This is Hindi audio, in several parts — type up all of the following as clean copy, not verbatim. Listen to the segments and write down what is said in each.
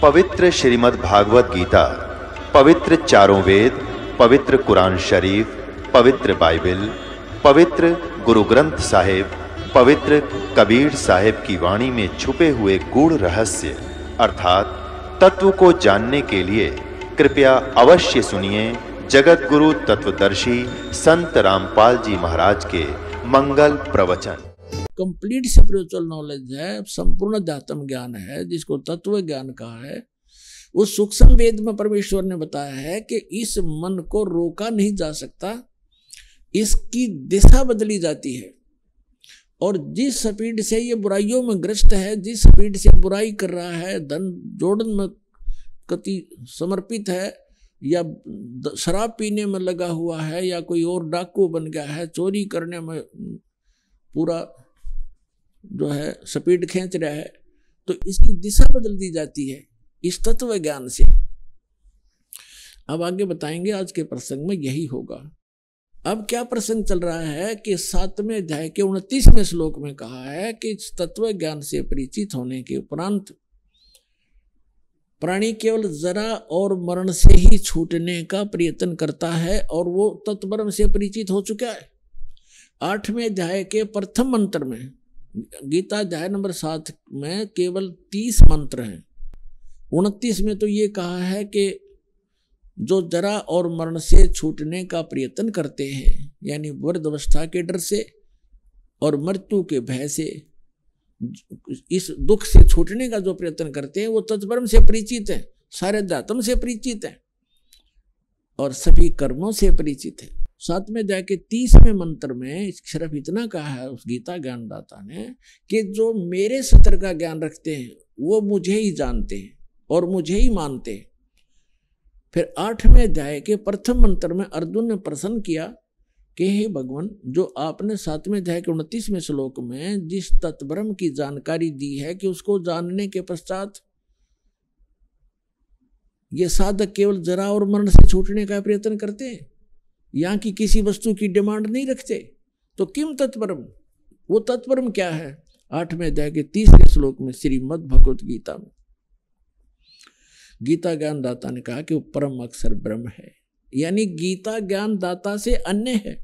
पवित्र श्रीमद् भागवत गीता, पवित्र चारों वेद, पवित्र कुरान शरीफ, पवित्र बाइबल, पवित्र गुरु ग्रंथ साहिब, पवित्र कबीर साहिब की वाणी में छुपे हुए गूढ़ रहस्य अर्थात तत्व को जानने के लिए कृपया अवश्य सुनिए जगत गुरु तत्वदर्शी संत रामपाल जी महाराज के मंगल प्रवचन। कंप्लीट स्पिरिचुअल नॉलेज है, संपूर्ण अध्यात्म ज्ञान है, जिसको तत्व ज्ञान कहा है। उस सूक्ष्म वेद में परमेश्वर ने बताया है कि इस मन को रोका नहीं जा सकता, इसकी दिशा बदली जाती है। और जिस स्पीड से ये बुराइयों में ग्रस्त है, जिस स्पीड से बुराई कर रहा है, धन जोड़न में कति समर्पित है, या शराब पीने में लगा हुआ है, या कोई और डाकू बन गया है, चोरी करने में पूरा जो है स्पीड खींच रहा है, तो इसकी दिशा बदल दी जाती है इस तत्व ज्ञान से। अब आगे बताएंगे, आज के प्रसंग में यही होगा। अब क्या प्रसंग चल रहा है कि 7वें अध्याय के 29वें श्लोक में कहा है कि इस तत्व ज्ञान से परिचित होने के उपरांत प्राणी केवल जरा और मरण से ही छूटने का प्रयत्न करता है, और वो तत्ब्रह्म से परिचित हो चुका है। 8वें अध्याय के प्रथम मंत्र में, गीता अध्याय नंबर 7 में केवल 30 मंत्र हैं। 29 में तो ये कहा है कि जो जरा और मरण से छूटने का प्रयत्न करते हैं, यानी वृद्धावस्था के डर से और मृत्यु के भय से, इस दुख से छूटने का जो प्रयत्न करते हैं, वो तत्ब्रह्म से परिचित है, सारे अध्यात्म से परिचित है और सभी कर्मों से परिचित है। 7वें अध्याय के 30वें मंत्र में सिर्फ इतना कहा है उस गीता ज्ञानदाता ने कि जो मेरे सत्य का ज्ञान रखते हैं वो मुझे ही जानते हैं और मुझे ही मानते हैं। फिर 8वें अध्याय के प्रथम मंत्र में अर्जुन ने प्रश्न किया कि हे भगवान, जो आपने 7वें अध्याय के 29वें श्लोक में जिस तत्ब्रह्म की जानकारी दी है कि उसको जानने के पश्चात ये साधक केवल जरा और मरण से छूटने का प्रयत्न करते हैं, यहाँ की किसी वस्तु की डिमांड नहीं रखते, तो किम तत्ब्रह्म, वो तत्ब्रह्म क्या है? 8वें अध्याय के 30वें श्लोक में श्रीमद् भगवत गीता में गीता ज्ञानदाता ने कहा कि वो परम अक्षर ब्रह्म है, यानी गीता ज्ञानदाता से अन्य है,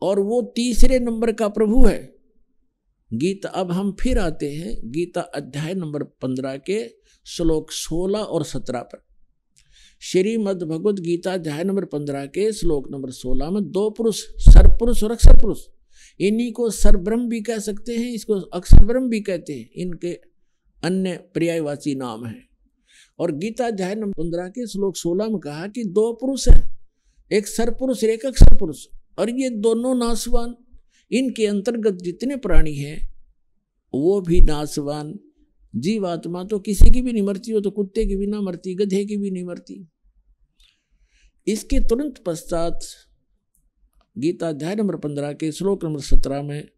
और वो तीसरे नंबर का प्रभु है। गीता, अब हम फिर आते हैं गीता अध्याय नंबर 15 के श्लोक 16 और 17 पर। श्रीमद् भगवत गीता अध्याय नंबर 15 के श्लोक नंबर 16 में दो पुरुष, सरपुरुष और अक्षर पुरुष, इन्हीं को सरब्रह्म भी कह सकते हैं, इसको अक्षर ब्रह्म भी कहते हैं, इनके अन्य पर्यायवाची नाम है। और गीता अध्याय नंबर 15 के श्लोक 16 में कहा कि दो पुरुष हैं, एक सरपुरुष और एक अक्षर पुरुष, और ये दोनों नाशवान, इनके अंतर्गत जितने प्राणी हैं वो भी नाशवान। जीवात्मा तो किसी की भी नहीं मरती, हो तो कुत्ते की भी ना मरती, गधे की भी नहीं मरती। इसके तुरंत पश्चात गीता अध्याय नंबर 15 के श्लोक नंबर 17 में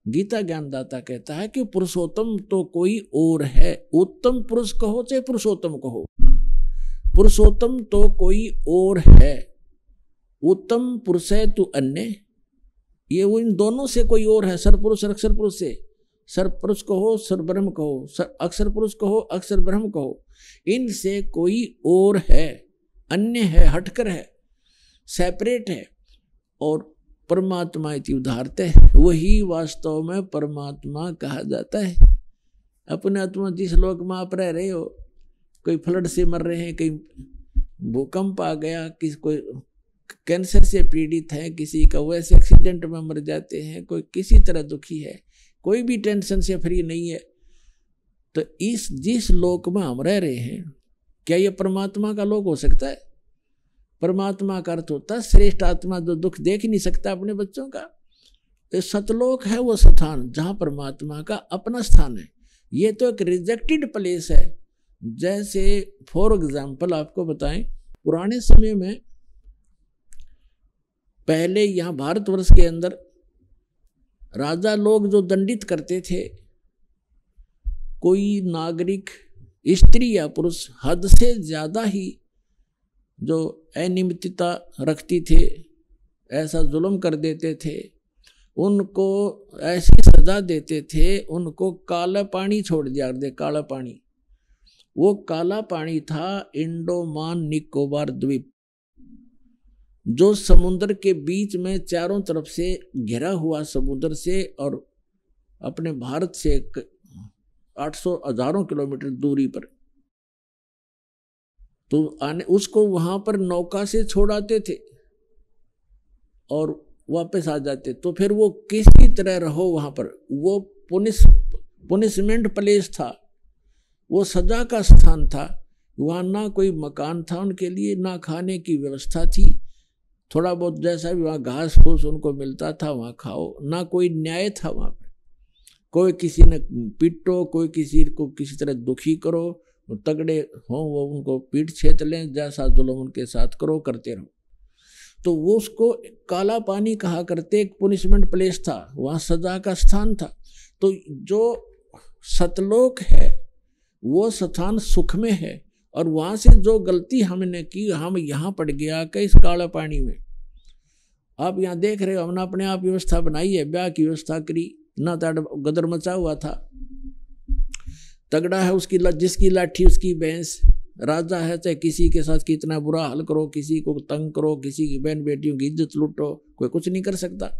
गीता ज्ञानदाता कहता है कि पुरुषोत्तम तो कोई और है, उत्तम पुरुष कहो चाहे पुरुषोत्तम कहो, पुरुषोत्तम तो कोई और है, उत्तम पुरुष है तू अन्य। ये वो इन दोनों से कोई और है, सरपुरुष और अक्षर पुरुष से, सरपुरुष कहो सरब्रह्म कहो, अक्षर पुरुष कहो अक्षर ब्रह्म कहो, इनसे कोई और है, अन्य है, हटकर है, सेपरेट है। और परमात्मा इति उदाहरते है, वही वास्तव में परमात्मा कहा जाता है। अपने आत्मा जिस लोक में आप रह रहे हो, कोई फ्लड से मर रहे हैं, कहीं भूकंप आ गया, किसी कोई कैंसर से पीड़ित है, किसी का वैसे एक्सीडेंट में मर जाते हैं, कोई किसी तरह दुखी है, कोई भी टेंशन से फ्री नहीं है, तो इस जिस लोक में हम रह रहे हैं, क्या ये परमात्मा का लोक हो सकता है? परमात्मा का अर्थ होता है श्रेष्ठ आत्मा, जो दुख देख नहीं सकता अपने बच्चों का। तो सतलोक है वो स्थान जहाँ परमात्मा का अपना स्थान है। ये तो एक रिजेक्टेड प्लेस है। जैसे फॉर एग्जाम्पल आपको बताएं, पुराने समय में पहले यहाँ भारतवर्ष के अंदर राजा लोग जो दंडित करते थे, कोई नागरिक स्त्री या पुरुष हद से ज़्यादा ही जो अनियमितता रखती थे, ऐसा जुल्म कर देते थे, उनको ऐसी सजा देते थे, उनको काला पानी छोड़ दिया दे, काला पानी। वो काला पानी था इंडोमान निकोबार द्वीप, जो समुद्र के बीच में चारों तरफ से घिरा हुआ समुद्र से और अपने भारत से 800 हजारों किलोमीटर दूरी पर। तो उसको वहां पर नौका से छोड़ाते थे और वापस आ जाते। तो फिर वो किसी तरह रहो वहां पर, वो पुनिशमेंट प्लेस था, वो सजा का स्थान था। वहां ना कोई मकान था उनके लिए, ना खाने की व्यवस्था थी, थोड़ा बहुत जैसा भी वहाँ घास फूस उनको मिलता था वहाँ खाओ, ना कोई न्याय था वहाँ पर। कोई किसी ने पीटो, कोई किसी को किसी तरह दुखी करो, तगड़े हों वो उनको पीट छेत लें, जैसा जुल्म उनके साथ करो करते रहो। तो वो उसको काला पानी कहा करते, एक पुनिशमेंट प्लेस था, वहाँ सजा का स्थान था। तो जो सतलोक है वो स्थान सुख में है, और वहाँ से जो गलती हमने की, हम यहाँ पड़ गया कि इस काला पानी में। आप यहाँ देख रहे हो, हमने अपने आप व्यवस्था बनाई है, ब्याह की व्यवस्था करी, ना गदर मचा हुआ था। तगड़ा है उसकी जिसकी लाठी उसकी भैंस, राजा है, चाहे किसी के साथ कितना बुरा हाल करो, किसी को तंग करो, किसी की बहन बेटियों की इज्जत लूटो, कोई कुछ नहीं कर सकता।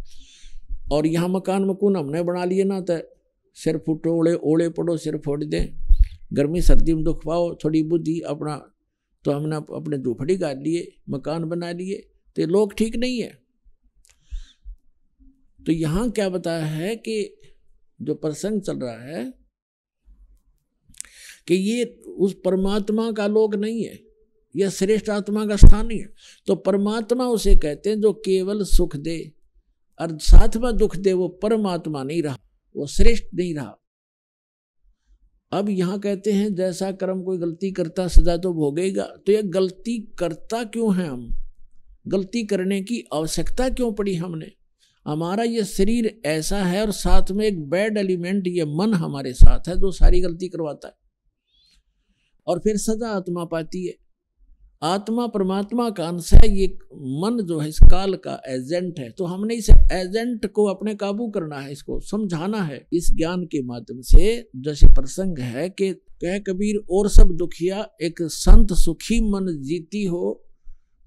और यहाँ मकान मकून हमने बना लिए ना, तो सिर फुटो, ओले पड़ो, सिर फोड़ दें, गर्मी सर्दी में दुख पाओ, थोड़ी बुद्धि अपना। तो हमने अपने झोपड़ी गाड़ लिए, मकान बना लिए, तो लोग ठीक नहीं है। तो यहाँ क्या बताया है कि जो प्रसंग चल रहा है कि ये उस परमात्मा का लोक नहीं है, यह श्रेष्ठ आत्मा का स्थान नहीं है। तो परमात्मा उसे कहते हैं जो केवल सुख दे और साथ में दुख दे, वो परमात्मा नहीं रहा, वो श्रेष्ठ नहीं रहा। अब यहाँ कहते हैं जैसा कर्म कोई गलती करता सजा तो भोगेगा। तो यह गलती करता क्यों है, हम गलती करने की आवश्यकता क्यों पड़ी हमने? हमारा ये शरीर ऐसा है और साथ में एक बैड एलिमेंट ये मन हमारे साथ है जो सारी गलती करवाता है, और फिर सजा आत्मा पाती है। आत्मा परमात्मा का अंश है, ये मन जो है इस काल का एजेंट है। तो हमने इस एजेंट को अपने काबू करना है, इसको समझाना है इस ज्ञान के माध्यम से। जैसे प्रसंग है कि कह कबीर और सब दुखिया एक संत सुखी मन जीती हो।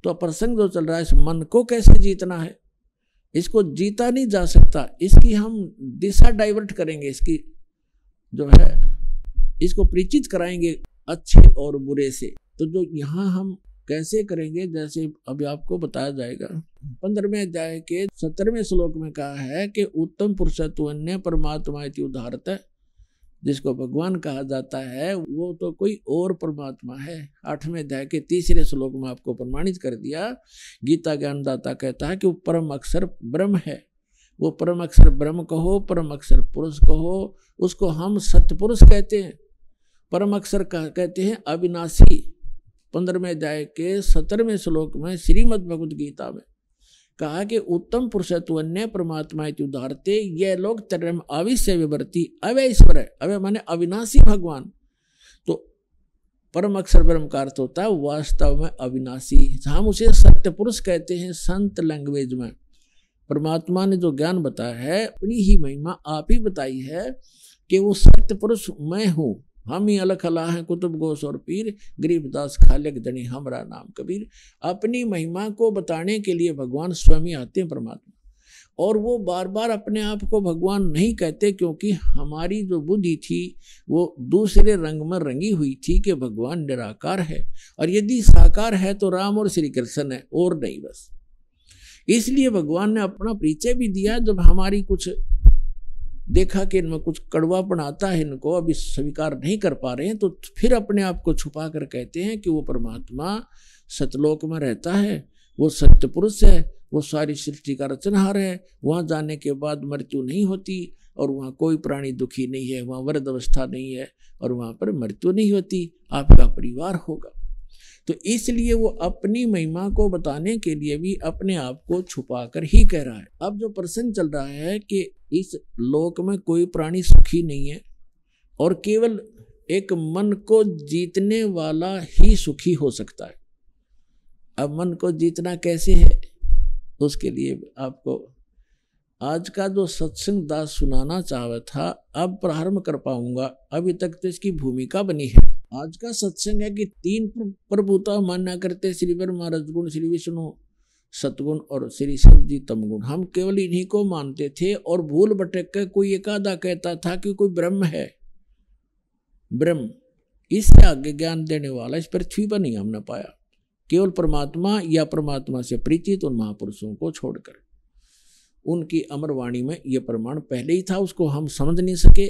तो प्रसंग जो चल रहा है, इस मन को कैसे जीतना है, इसको जीता नहीं जा सकता, इसकी हम दिशा डाइवर्ट करेंगे, इसकी जो है इसको परिचित कराएंगे अच्छे और बुरे से। तो जो यहाँ हम कैसे करेंगे, जैसे अभी आपको बताया जाएगा। 15वें अध्याय के 17वें श्लोक में कहा है कि उत्तम पुरुषत्व अन्य परमात्मा इति उदाहरत, जिसको भगवान कहा जाता है वो तो कोई और परमात्मा है। 8वें अध्याय के 3रे श्लोक में आपको प्रमाणित कर दिया। गीता ज्ञानदाता कहता है कि वो परम अक्षर ब्रह्म है। वो परम अक्षर ब्रह्म कहो, परम अक्षर पुरुष कहो, उसको हम सत्य पुरुष कहते हैं। परम अक्षर कहते हैं अविनाशी। 15वें अध्याय के 17वें श्लोक में श्रीमद् भगवद गीता में कहा कि उत्तम पुरुषत्व अन्य परमात्मा इति उदाहरते, ये लोग तरम अविश्य विवर्ती अव्यय ईश्वर है। अव्यय माने अविनाशी भगवान। तो परम अक्षर ब्रह्म का अर्थ होता है वास्तव में अविनाशी। हम उसे सत्य पुरुष कहते हैं संत लैंग्वेज में। परमात्मा ने जो ज्ञान बताया है अपनी ही महिमा आप ही बताई है कि वो सत्य पुरुष मैं हूँ। हम ही अलख अला हैं कुतुब गोस और पीर, गरीबदास खालिक धनी हमरा नाम कबीर। अपनी महिमा को बताने के लिए भगवान स्वयं ही आते हैं परमात्मा, और वो बार बार अपने आप को भगवान नहीं कहते, क्योंकि हमारी जो बुद्धि थी वो दूसरे रंग में रंगी हुई थी कि भगवान निराकार है, और यदि साकार है तो राम और श्री कृष्ण है और नहीं बस। इसलिए भगवान ने अपना परिचय भी दिया। जब हमारी कुछ देखा कि इनमें कुछ कड़वापन आता है, इनको अभी स्वीकार नहीं कर पा रहे हैं, तो फिर अपने आप को छुपा कर कहते हैं कि वो परमात्मा सतलोक में रहता है, वो सत्य पुरुष है, वो सारी सृष्टि का रचनहार है। वहाँ जाने के बाद मृत्यु नहीं होती, और वहाँ कोई प्राणी दुखी नहीं है, वहाँ वृद्ध अवस्था नहीं है, और वहाँ पर मृत्यु नहीं होती, आपका परिवार होगा। तो इसलिए वो अपनी महिमा को बताने के लिए भी अपने आप को छुपा कर ही कह रहा है। अब जो प्रसंग चल रहा है कि इस लोक में कोई प्राणी सुखी नहीं है, और केवल एक मन को जीतने वाला ही सुखी हो सकता है। अब मन को जीतना कैसे है, उसके लिए आपको आज का जो सत्संग दास सुनाना चाहा था अब प्रारंभ कर पाऊंगा। अभी तक तो इसकी भूमिका बनी है। आज का सत्संग है कि 3 प्रभुता मान्या करते, श्री ब्रह्मा रजगुण, श्री विष्णु सतगुण और श्री शिव जी तमगुण। हम केवल इन्हीं को मानते थे और भूल भटक कर कोई एक आधा कहता था कि कोई ब्रह्म है। ब्रह्म इससे आगे ज्ञान देने वाला इस पृथ्वी पर नहीं हमने पाया, केवल परमात्मा या परमात्मा से परिचित उन महापुरुषों को छोड़कर। उनकी अमर वाणी में यह प्रमाण पहले ही था, उसको हम समझ नहीं सके,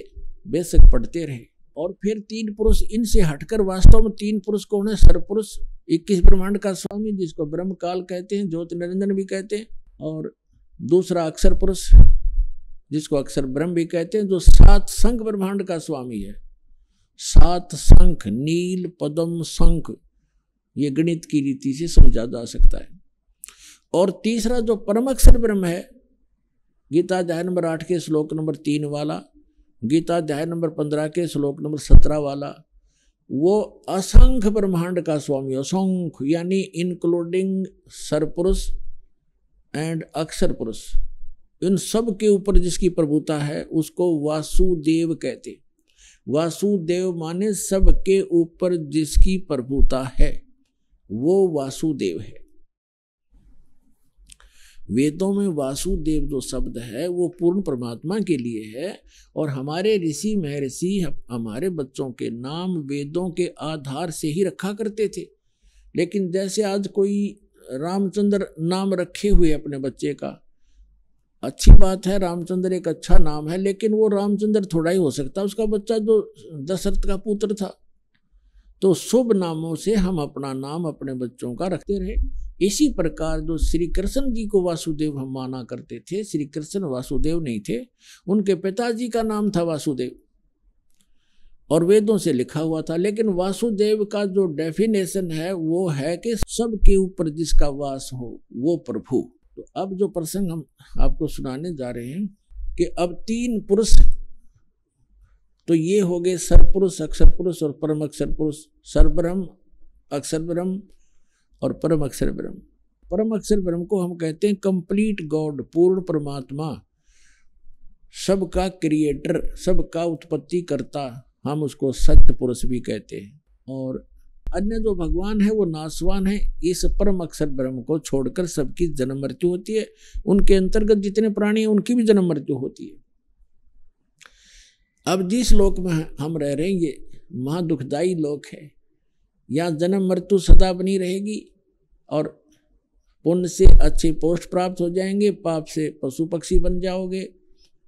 बेशक पढ़ते रहे। और फिर 3 पुरुष, इनसे हटकर वास्तव में 3 पुरुष कौन है? सरपुरुष 21 ब्रह्मांड का स्वामी, जिसको ब्रह्म काल कहते हैं, ज्योति निरंजन भी कहते हैं। और दूसरा अक्षर पुरुष, जिसको अक्षर ब्रह्म भी कहते हैं, जो 7 शंख ब्रह्मांड का स्वामी है। 7 शंख, नील, पद्म, शंख, ये गणित की रीति से समझा जा सकता है। और तीसरा जो परम अक्षर ब्रह्म है, गीता अध्याय नंबर 8 के श्लोक नंबर 3 वाला, गीता अध्याय नंबर 15 के श्लोक नंबर 17 वाला, वो असंख्य ब्रह्मांड का स्वामी, असंख्य यानी इंक्लूडिंग सरपुरुष एंड अक्षर पुरुष, इन सब के ऊपर जिसकी प्रभुता है उसको वासुदेव कहते। वासुदेव माने सबके ऊपर जिसकी प्रभुता है वो वासुदेव है। वेदों में वासुदेव जो शब्द है वो पूर्ण परमात्मा के लिए है। और हमारे ऋषि महर्षि हमारे बच्चों के नाम वेदों के आधार से ही रखा करते थे। लेकिन जैसे आज कोई रामचंद्र नाम रखे हुए अपने बच्चे का, अच्छी बात है, रामचंद्र एक अच्छा नाम है, लेकिन वो रामचंद्र थोड़ा ही हो सकता, उसका बच्चा जो दशरथ का पुत्र था। तो शुभ नामों से हम अपना नाम अपने बच्चों का रखते रहे। इसी प्रकार जो श्री कृष्ण जी को वासुदेव हम माना करते थे, श्री कृष्ण वासुदेव नहीं थे, उनके पिताजी का नाम था वासुदेव और वेदों से लिखा हुआ था। लेकिन वासुदेव का जो डेफिनेशन है वो है कि सबके ऊपर जिसका वास हो वो प्रभु। तो अब जो प्रसंग हम आपको सुनाने जा रहे हैं कि अब 3 पुरुष, तो ये हो गए सरपुरुष, अक्षर पुरुष और परम अक्षर पुरुष। सरब्रह्म, अक्षर ब्रह्म और परम अक्षर ब्रह्म। परम अक्षर ब्रह्म को हम कहते हैं कंप्लीट गॉड, पूर्ण परमात्मा, सबका क्रिएटर, सबका उत्पत्ति करता, हम उसको सत्य पुरुष भी कहते हैं। और अन्य जो भगवान है वो नाशवान है। इस परम अक्षर ब्रह्म को छोड़कर सबकी जन्म मृत्यु होती है। उनके अंतर्गत जितने प्राणी हैं उनकी भी जन्म मृत्यु होती है। अब जिस लोक में हम रह रहे हैं ये महादुखदायी लोक है। यहाँ जन्म मृत्यु सदा बनी रहेगी और पुण्य से अच्छे पोस्ट प्राप्त हो जाएंगे, पाप से पशु पक्षी बन जाओगे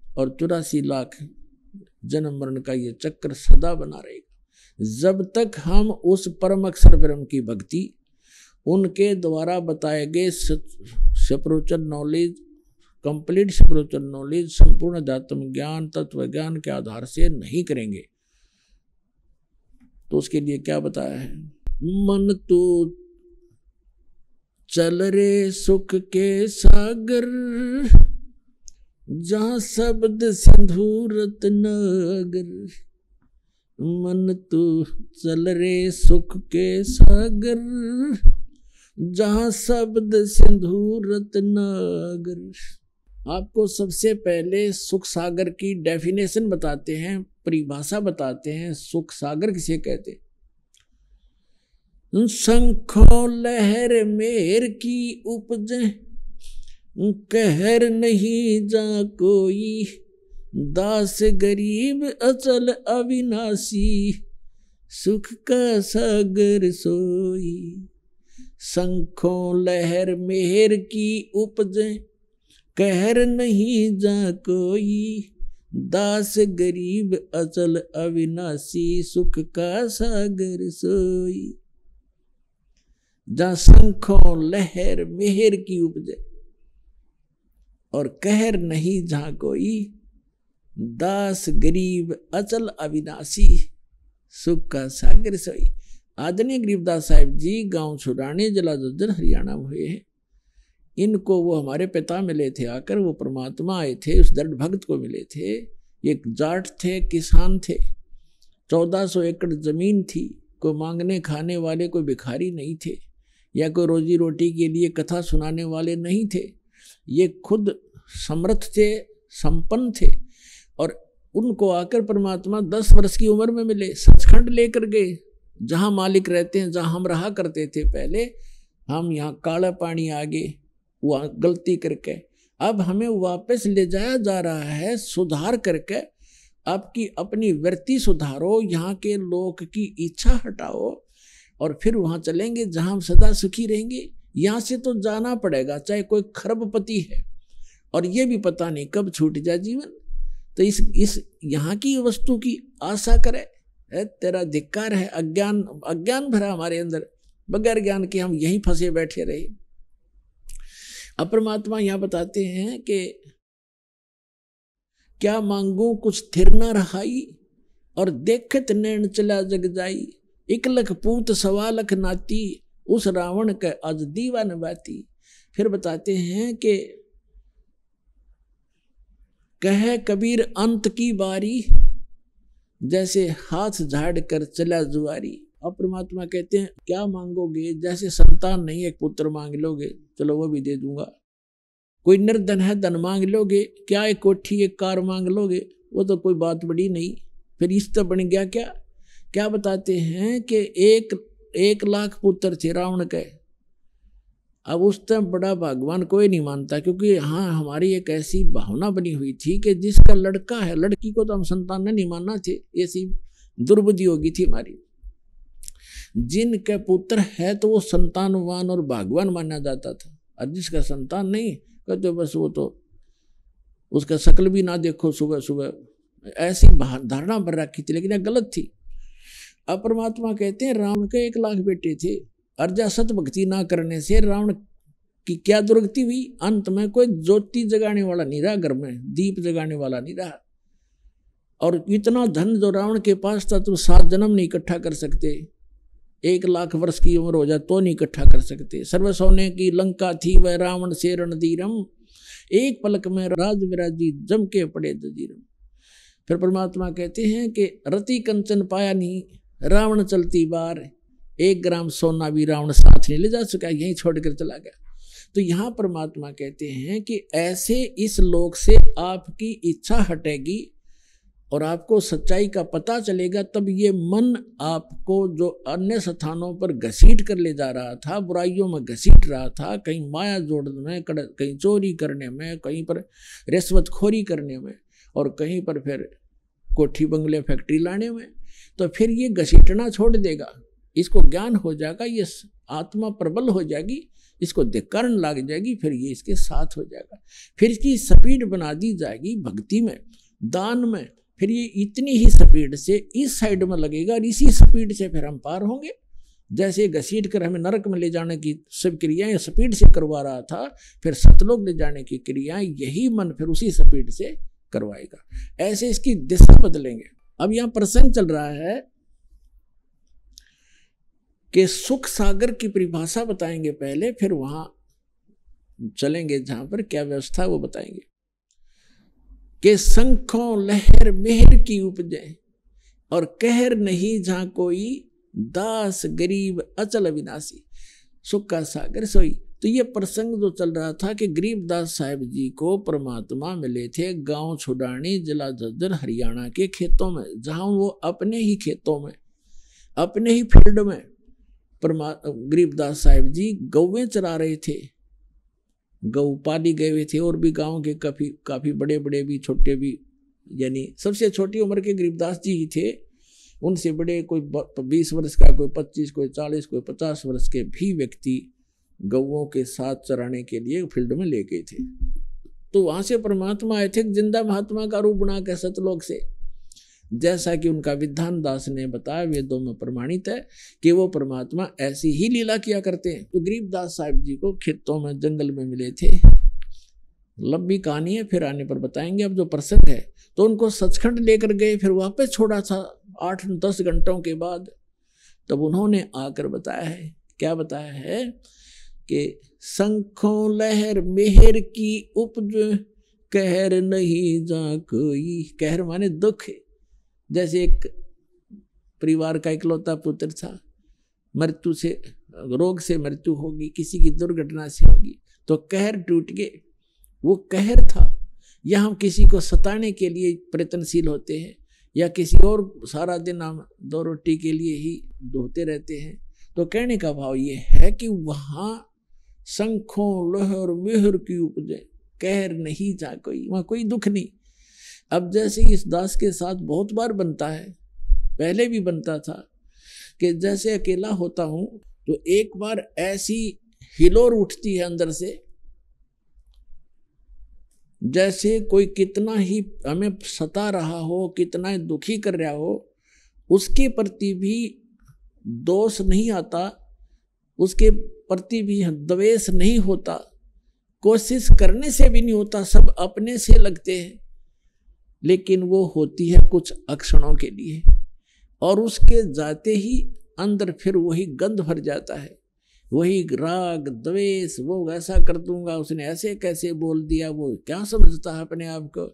और 84 लाख जन्म मरण का ये चक्र सदा बना रहेगा। जब तक हम उस परम अक्षर ब्रह्म की भक्ति, उनके द्वारा बताए गए spiritual knowledge, complete spiritual knowledge, संपूर्ण अध्यात्म ज्ञान, तत्व ज्ञान के आधार से नहीं करेंगे तो उसके लिए क्या बताया है? मन तो चल रे सुख के सागर, जहां शब्द सिंधु रत्नागर। मन तो चल रे सुख के सागर, जहां शब्द सिंधु रत्नागर। आपको सबसे पहले सुख सागर की डेफिनेशन बताते हैं, परिभाषा बताते हैं। सुख सागर किसे कहते? शंखों लहर मेर की उपजे, कहर नहीं जा कोई, दास गरीब अचल अविनाशी, सुख का सागर सोई। शंखों लहर मेहर की उपजे, कहर नहीं जा कोई, दास गरीब अचल अविनाशी, सुख का सागर सोई। जहाँ शंखों लहर मेहर की उपजे और कहर नहीं जहाँ कोई, दास गरीब अचल अविनाशी, सुख का सागर सोई। आदरणीय गरीबदास साहिब जी गांव छुड़ाने जिला झज्जर हरियाणा में हुए हैं। इनको वो हमारे पिता मिले थे आकर, वो परमात्मा आए थे, उस दृढ़ भक्त को मिले थे। एक जाट थे, किसान थे, 1400 एकड़ जमीन थी। कोई मांगने खाने वाले, कोई भिखारी नहीं थे या कोई रोजी रोटी के लिए कथा सुनाने वाले नहीं थे। ये खुद समर्थ थे, संपन्न थे। और उनको आकर परमात्मा 10 वर्ष की उम्र में मिले, सचखंड लेकर गए। जहाँ मालिक रहते हैं, जहाँ हम रहा करते थे पहले, हम यहाँ काला पानी आगे वहाँ गलती करके, अब हमें वापस ले जाया जा रहा है सुधार करके। आपकी अपनी वृत्ति सुधारो, यहाँ के लोक की इच्छा हटाओ और फिर वहाँ चलेंगे जहाँ हम सदा सुखी रहेंगे। यहाँ से तो जाना पड़ेगा, चाहे कोई खरबपति है और ये भी पता नहीं कब छूट जाए जीवन। तो इस यहाँ की वस्तु की आशा करे, तेरा धिक्कार है। अज्ञान भरा हमारे अंदर, बगैर ज्ञान के हम यहीं फंसे बैठे रहे। अब परमात्मा यहाँ बताते हैं कि क्या मांगू कुछ थिर न रहाई, और देखत नैन चला जग जाई। 1 लख पूत 1.25 लाख नाती, उस रावण के आज दीवान बाती। फिर बताते हैं कि कहे कबीर अंत की बारी, जैसे हाथ झाड़ कर चला जुआरी। अब परमात्मा कहते हैं क्या मांगोगे, जैसे संतान नहीं एक पुत्र मांग लोगे, चलो वो भी दे दूंगा। कोई निर्धन है, धन मांग लोगे। क्या एक कोठी एक कार मांग लोगे, वो तो कोई बात बड़ी नहीं। फिर इस तो बन गया क्या। क्या बताते हैं कि 1 लाख पुत्र थे रावण के। अब उस टाइम बड़ा भगवान कोई नहीं मानता, क्योंकि हाँ हमारी एक ऐसी भावना बनी हुई थी कि जिसका लड़का है, लड़की को तो हम संतान नहीं मानना थे, ऐसी दुर्बुद्धि होगी थी हमारी। जिनके पुत्र है तो वो संतानवान और भगवान माना जाता था, और जिसका संतान नहीं कहते बस वो तो उसका शक्ल भी ना देखो सुबह सुबह, ऐसी धारणा पर रखी थी, लेकिन यह गलत थी। अब परमात्मा कहते हैं रावण के 1 लाख बेटे थे, अर्जा सत भक्ति ना करने से रावण की क्या दुर्गति हुई। अंत में कोई ज्योति जगाने वाला नहीं रहा, घर में दीप जगाने वाला नहीं रहा। और इतना धन जो रावण के पास था तो 7 जन्म नहीं इकट्ठा कर सकते, 1 लाख वर्ष की उम्र हो जाए तो नहीं इकट्ठा कर सकते। सर्व सोने की लंका थी वह रावण से रणधीरम, 1 पलक में राज विराजी जम के पड़े जजीरम। फिर परमात्मा कहते हैं कि रति कंचन पाया नहीं, रावण चलती बार, 1 ग्राम सोना भी रावण साथ नहीं ले जा सका, यहीं छोड़कर चला गया। तो यहाँ परमात्मा कहते हैं कि ऐसे इस लोक से आपकी इच्छा हटेगी और आपको सच्चाई का पता चलेगा, तब ये मन आपको जो अन्य स्थानों पर घसीट कर ले जा रहा था, बुराइयों में घसीट रहा था, कहीं माया जोड़ने में, कहीं चोरी करने में, कहीं पर रिश्वतखोरी करने में, और कहीं पर फिर कोठी बंगले फैक्ट्री लाने में, तो फिर ये घसीटना छोड़ देगा। इसको ज्ञान हो जाएगा, ये आत्मा प्रबल हो जाएगी, इसको धिक्कारण लग जाएगी, फिर ये इसके साथ हो जाएगा। फिर इसकी स्पीड बना दी जाएगी भक्ति में, दान में। फिर ये इतनी ही स्पीड से इस साइड में लगेगा और इसी स्पीड से फिर हम पार होंगे। जैसे घसीट कर हमें नरक में ले जाने की सब क्रियाएं स्पीड से करवा रहा था, फिर सतलोक ले जाने की क्रियाएं यही मन फिर उसी स्पीड से करवाएगा। ऐसे इसकी दिशा बदलेंगे। अब यहाँ प्रसंग चल रहा है कि सुख सागर की परिभाषा बताएंगे पहले, फिर वहां चलेंगे जहां पर क्या व्यवस्था वो बताएंगे कि शंखों लहर मेहर की उपजे, और कहर नहीं जहां कोई, दास गरीब अचल अविनाशी। सुख का सागर सोई। तो ये प्रसंग जो चल रहा था कि गरीबदास साहिब जी को परमात्मा मिले थे गांव छुड़ानी, जिला झज्जर, हरियाणा के खेतों में, जहां वो अपने ही खेतों में, अपने ही फील्ड में गरीबदास साहिब जी गौवें चरा रहे थे, गौ पाली गए हुए थे। और भी गांव के काफी बड़े बड़े भी, छोटे भी, यानी सबसे छोटी उम्र के गरीबदास जी ही थे। उनसे बड़े कोई 20 वर्ष का, कोई 25, कोई 40, कोई 50 वर्ष के भी व्यक्ति गौओं के साथ चराने के लिए फील्ड में ले गए थे। तो वहां से परमात्मा आए थे जिंदा महात्मा का रूप बना के सतलोक से, जैसा कि उनका विधान दास ने बताया, वेदों में प्रमाणित है कि वो परमात्मा ऐसी ही लीला किया करते हैं। तो गरीबदास साहिब जी को खेतों में, जंगल में मिले थे। लंबी कहानी है, फिर आने पर बताएंगे। अब जो प्रसंग है, तो उनको सचखंड लेकर गए, फिर वापस छोड़ा था 8-10 घंटों के बाद। तब उन्होंने आकर बताया है, क्या बताया है कि शंखों लहर मेहर की उपज, कहर नहीं जा कोई। कहर माने दुख। जैसे एक परिवार का इकलौता पुत्र था, मृत्यु से, रोग से मृत्यु होगी, किसी की दुर्घटना से होगी, तो कहर टूट गए। वो कहर था। या हम किसी को सताने के लिए प्रयत्नशील होते हैं, या किसी और, सारा दिन हम 2 रोटी के लिए ही धोते रहते हैं। तो कहने का भाव ये है कि वहां शंखों लहर मेहर की उपजे, कहर नहीं जा कोई, वहां कोई दुख नहीं। अब जैसे इस दास के साथ बहुत बार बनता है, पहले भी बनता था कि जैसे अकेला होता हूं तो एक बार ऐसी हिलोर उठती है अंदर से, जैसे कोई कितना ही हमें सता रहा हो, कितना ही दुखी कर रहा हो, उसके प्रति भी दोष नहीं आता, उसके प्रति भी द्वेष नहीं होता, कोशिश करने से भी नहीं होता, सब अपने से लगते हैं। लेकिन वो होती है कुछ अक्षणों के लिए, और उसके जाते ही अंदर फिर वही गंध भर जाता है, वही राग द्वेष, वो ऐसा कर दूंगा, उसने ऐसे कैसे बोल दिया, वो क्या समझता है अपने आप को।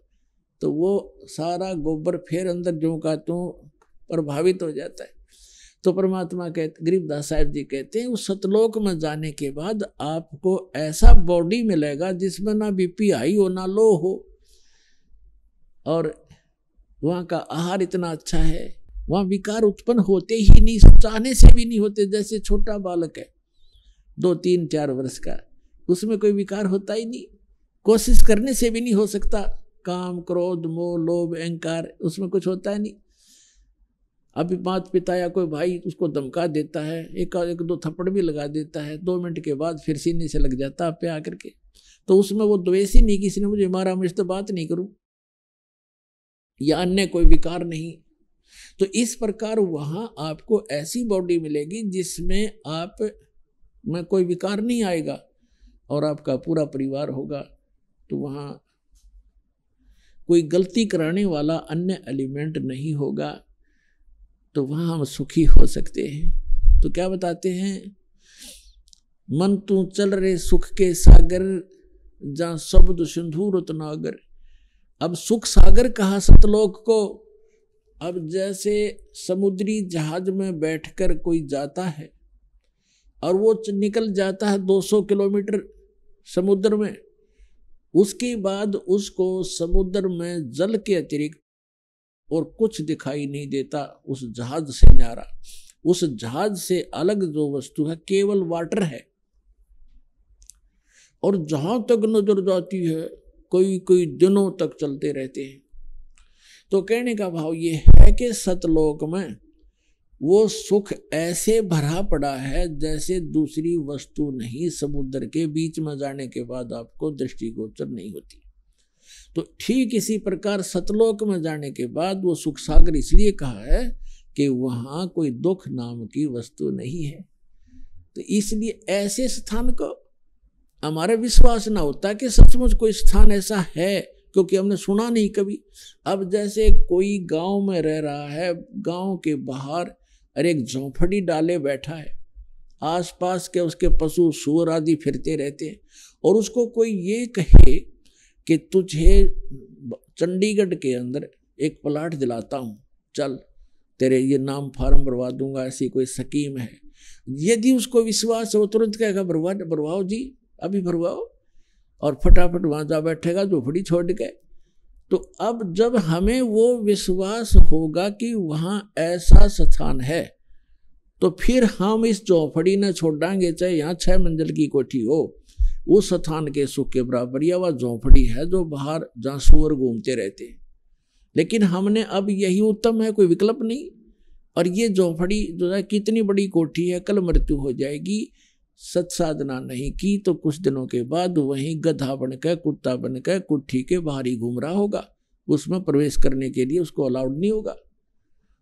तो वो सारा गोबर फिर अंदर जो का त्यों प्रभावित हो जाता है। तो परमात्मा कहते, गरीबदास साहिब जी कहते हैं, उस सतलोक में जाने के बाद आपको ऐसा बॉडी मिलेगा जिसमें ना बीपी हाई हो ना लो हो, और वहाँ का आहार इतना अच्छा है, वहाँ विकार उत्पन्न होते ही नहीं, चाहने से भी नहीं होते। जैसे छोटा बालक है 2, 3, 4 वर्ष का, उसमें कोई विकार होता ही नहीं, कोशिश करने से भी नहीं हो सकता। काम क्रोध मोह लोभ अहंकार, उसमें कुछ होता है नहीं। अभी माता पिता या कोई भाई उसको धमका देता है, एक 2 थप्पड़ भी लगा देता है, 2 मिनट के बाद फिर सीने से लग जाता है पे आकर के। तो उसमें वो द्वेष ही नहीं, किसी ने मुझे मारा मैं इससे बात नहीं करूं, या अन्य कोई विकार नहीं। तो इस प्रकार वहां आपको ऐसी बॉडी मिलेगी जिसमें आप में कोई विकार नहीं आएगा, और आपका पूरा परिवार होगा। तो वहां कोई गलती कराने वाला अन्य एलिमेंट नहीं होगा, तो वहां हम सुखी हो सकते हैं। तो क्या बताते हैं, मन तू चल रे सुख के सागर, जहां शब्द सिंधु रत्नागर। अब सुख सागर कहा सतलोक को। अब जैसे समुद्री जहाज में बैठकर कोई जाता है और वो निकल जाता है 200 किलोमीटर समुद्र में, उसके बाद उसको समुद्र में जल के अतिरिक्त और कुछ दिखाई नहीं देता उस जहाज से न्यारा। उस जहाज से अलग जो वस्तु है केवल वाटर है, और जहां तक नजर जाती है कोई दिनों तक चलते रहते हैं। तो कहने का भाव ये है कि सतलोक में वो सुख ऐसे भरा पड़ा है जैसे दूसरी वस्तु नहीं, समुद्र के बीच में जाने के बाद आपको दृष्टिगोचर नहीं होती। तो ठीक इसी प्रकार सतलोक में जाने के बाद वो सुख सागर इसलिए कहा है कि वहां कोई दुख नाम की वस्तु नहीं है। तो इसलिए ऐसे स्थान को हमारा विश्वास ना होता कि सचमुच कोई स्थान ऐसा है, क्योंकि हमने सुना नहीं कभी। अब जैसे कोई गांव में रह रहा है, गांव के बाहर अरे एक झोंपड़ी डाले बैठा है, आसपास के उसके पशु सूअर आदि फिरते रहते हैं, और उसको कोई ये कहे कि तुझे चंडीगढ़ के अंदर एक प्लाट दिलाता हूँ, चल तेरे ये नाम फार्म भरवा दूंगा, ऐसी कोई स्कीम है। यदि उसको विश्वास हो तुरंत कहेगा भरवाओ जी, अभी भरवाओ, और फटाफट वहां जा बैठेगा झोपड़ी छोड़ के। तो अब जब हमें वो विश्वास होगा कि वहां ऐसा स्थान है, तो फिर हम इस झोपड़ी न छोड़ांगे, चाहे यहाँ 6 मंजिल की कोठी हो, उस स्थान के सुख के बराबर। या वह झोपड़ी है जो बाहर जहाँ सूअर घूमते रहते हैं, लेकिन हमने अब यही उत्तम है, कोई विकल्प नहीं। और ये झोपड़ी जो है कितनी बड़ी कोठी है, कल मृत्यु हो जाएगी, सत साधना नहीं की तो कुछ दिनों के बाद वहीं गधा बनकर कुत्ता बनकर कुट्ठी के बाहर ही घूम रहा होगा, उसमें प्रवेश करने के लिए उसको अलाउड नहीं होगा।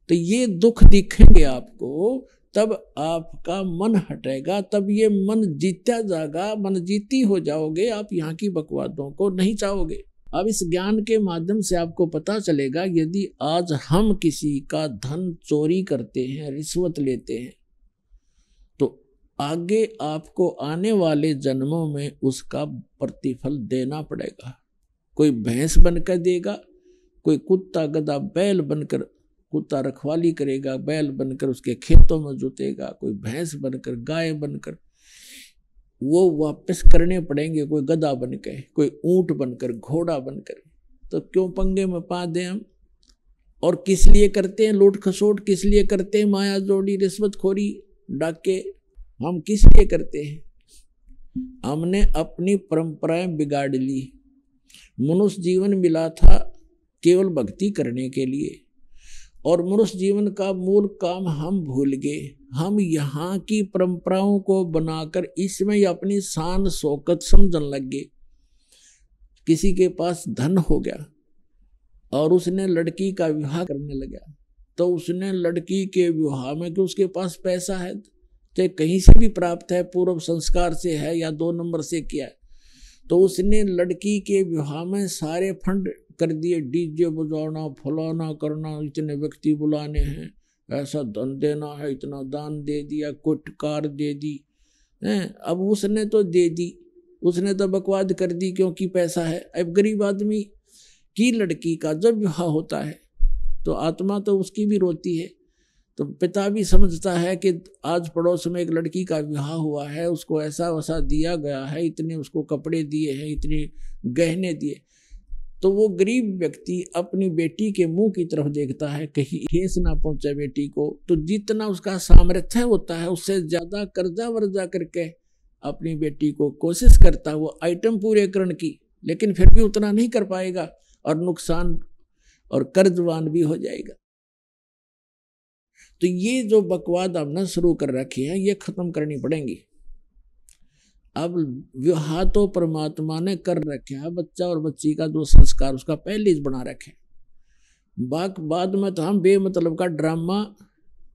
तो ये दुख दिखेंगे आपको, तब आपका मन हटेगा, तब ये मन जीता जाएगा, मन जीती हो जाओगे, आप यहाँ की बकवादों को नहीं चाहोगे। अब इस ज्ञान के माध्यम से आपको पता चलेगा, यदि आज हम किसी का धन चोरी करते हैं, रिश्वत लेते हैं, तो आगे आपको आने वाले जन्मों में उसका प्रतिफल देना पड़ेगा। कोई भैंस बनकर देगा, कोई कुत्ता गधा बैल बनकर, कुत्ता रखवाली करेगा, बैल बनकर उसके खेतों में जुतेगा, कोई भैंस बनकर गाय बनकर, वो वापस करने पड़ेंगे, कोई गधा बनकर, कोई ऊंट बनकर, घोड़ा बनकर। तो क्यों पंगे में पा दें हम? और किस लिए करते हैं लूट खसोट, किस लिए करते हैं माया जोड़ी, रिश्वतखोरी, डाके, हम किस लिए करते हैं? हमने अपनी परंपराएं बिगाड़ ली। मनुष्य जीवन मिला था केवल भक्ति करने के लिए, और मनुष्य जीवन का मूल काम हम भूल गए। हम यहाँ की परंपराओं को बनाकर इसमें अपनी शान शौकत समझने लग गए। किसी के पास धन हो गया और उसने लड़की का विवाह करने लगा, तो उसने लड़की के विवाह में कि उसके पास पैसा है, चाहे कहीं से भी प्राप्त है, पूर्व संस्कार से है या 2 नंबर से किया है, तो उसने लड़की के विवाह में सारे फंड कर दिए, डीजे बजाना, फलाना करना, इतने व्यक्ति बुलाने हैं, ऐसा धन देना है, इतना दान दे दिया, कुछ कार दे दी हैं। अब उसने तो दे दी, उसने तो बकवाद कर दी क्योंकि पैसा है। अब गरीब आदमी की लड़की का जब विवाह होता है तो आत्मा तो उसकी भी रोती है। तो पिता भी समझता है कि आज पड़ोस में एक लड़की का विवाह हुआ है, उसको ऐसा वैसा दिया गया है, इतने उसको कपड़े दिए हैं, इतने गहने दिए, तो वो गरीब व्यक्ति अपनी बेटी के मुंह की तरफ देखता है कहीं ठेस ना पहुंचे बेटी को। तो जितना उसका सामर्थ्य होता है उससे ज्यादा कर्जा वर्जा करके अपनी बेटी को कोशिश करता है वो आइटम पूरे करने की, लेकिन फिर भी उतना नहीं कर पाएगा और नुकसान और कर्जवान भी हो जाएगा। तो ये जो बकवाद हमने शुरू कर रखी है ये खत्म करनी पड़ेंगी। अब विवाह तो परमात्मा ने कर रखा है, बच्चा और बच्ची का जो संस्कार उसका पहले ही बना रखे। बाद में तो हम बेमतलब का ड्रामा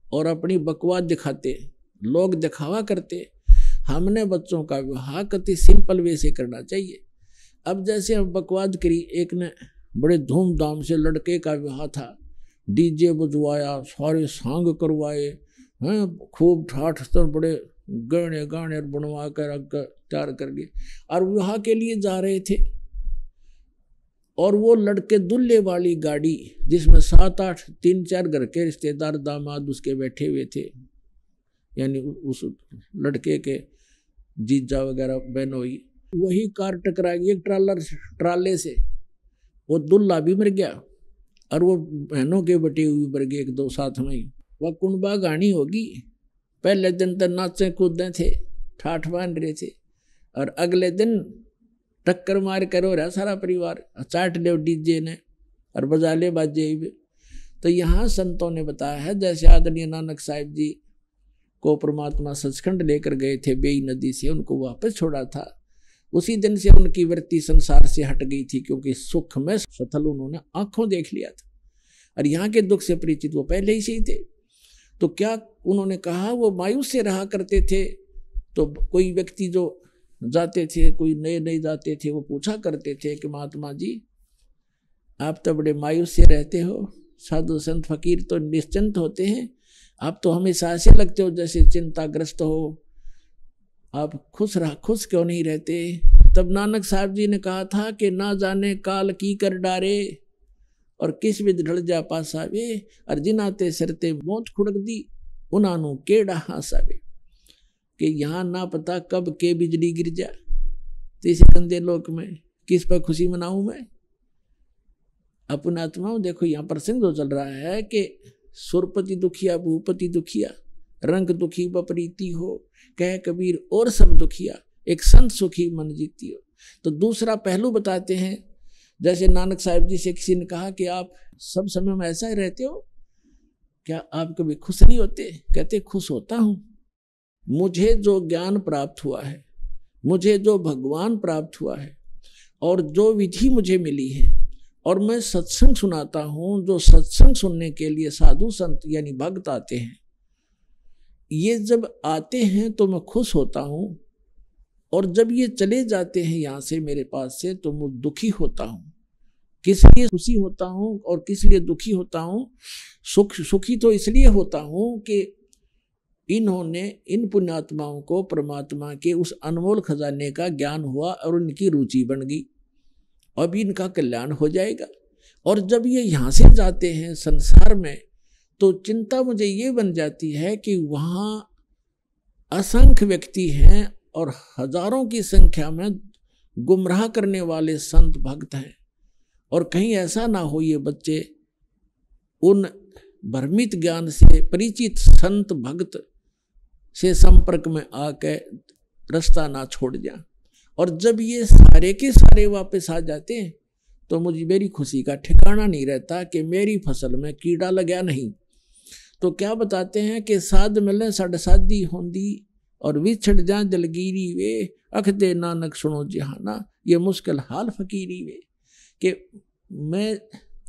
और अपनी बकवाद दिखाते, लोग दिखावा करते। हमने बच्चों का विवाह कति सिंपल वे से करना चाहिए। अब जैसे हम बकवाद करी, एक ने बड़े धूमधाम से लड़के का विवाह था, डीजे बजवाया, सारे सांग करवाए हैं, खूब ठाठ तर बड़े गहने गाने बनवा कर तैयार कर दिए और विवाह के लिए जा रहे थे। और वो लड़के दुल्हे वाली गाड़ी जिसमें 7-8 3-4 घर के रिश्तेदार दामाद उसके बैठे हुए थे, यानी उस लड़के के जीजा वगैरह बहनोई, वही कार टकरा गई एक ट्राले से। वो दुल्हा भी मर गया और वो बहनों के बटे हुए मर गए 1-2 साथ में ही। वह कुंडबा गानी होगी। पहले दिन तक नाचे कूदे थे, ठाठ बांध रहे थे, और अगले दिन टक्कर मार कर हो रहा सारा परिवार, चाट ले डीजे ने और बजा ले बाजे भी। तो यहाँ संतों ने बताया है, जैसे आदरणीय नानक साहिब जी को परमात्मा सचखंड लेकर गए थे बेई नदी से, उनको वापस छोड़ा था, उसी दिन से उनकी वृत्ति संसार से हट गई थी, क्योंकि सुख में सथल उन्होंने आंखों देख लिया था और यहाँ के दुख से परिचित वो पहले ही से ही थे। तो क्या उन्होंने कहा, वो मायूस से रहा करते थे। तो कोई व्यक्ति जो जाते थे, कोई नए जाते थे, वो पूछा करते थे कि महात्मा जी आप तो बड़े मायूस से रहते हो, साधु संत फकीर तो निश्चिंत होते हैं, आप तो हमेशा ऐसे लगते हो जैसे चिंताग्रस्त हो, आप खुश क्यों नहीं रहते? तब नानक साहब जी ने कहा था कि ना जाने काल की कर डारे और किस विध ढल जा पासावे, और जिनाते सरते मौत खुड़क दी उन्हानू केड़ा हासावे। कि यहाँ ना पता कब के बिजली गिर जा, तो इस गंदे लोक में किस पर खुशी मनाऊं मैं? अपने आत्माओं देखो, यहाँ प्रसंग जो चल रहा है कि सुरपति दुखिया भूपति दुखिया, रंग दुखी बपरीती हो, कह कबीर और सब दुखिया, एक संत सुखी मन जीती हो। तो दूसरा पहलू बताते हैं, जैसे नानक साहिब जी से किसी ने कहा कि आप सब समय में ऐसा ही रहते हो क्या, आप कभी खुश नहीं होते? कहते खुश होता हूँ, मुझे जो ज्ञान प्राप्त हुआ है, मुझे जो भगवान प्राप्त हुआ है और जो विधि मुझे मिली है, और मैं सत्संग सुनाता हूँ, जो सत्संग सुनने के लिए साधु संत यानी भक्त आते हैं, ये जब आते हैं तो मैं खुश होता हूँ, और जब ये चले जाते हैं यहाँ से मेरे पास से तो मैं दुखी होता हूँ। किस लिए खुशी होता हूँ और किस लिए दुखी होता हूँ? सुखी तो इसलिए होता हूँ कि इन्होंने, इन पुण्यात्माओं को परमात्मा के उस अनमोल खजाने का ज्ञान हुआ और उनकी रुचि बन गई, अब इनका कल्याण हो जाएगा। और जब ये यहाँ से जाते हैं संसार में तो चिंता मुझे ये बन जाती है कि वहाँ असंख्य व्यक्ति हैं और हजारों की संख्या में गुमराह करने वाले संत भक्त हैं, और कहीं ऐसा ना हो ये बच्चे उन भ्रमित ज्ञान से परिचित संत भक्त से संपर्क में आके रास्ता ना छोड़ जा। और जब ये सारे के सारे वापस आ जाते हैं तो मुझे मेरी खुशी का ठिकाना नहीं रहता कि मेरी फसल में कीड़ा लगा नहीं। तो क्या बताते हैं कि साध मिले साढ़े शादी होंदी और विछड़ जा दलगीरी वे अख दे नानक सुनो जहाना। ये मुश्किल हाल फकीरी वे कि मैं,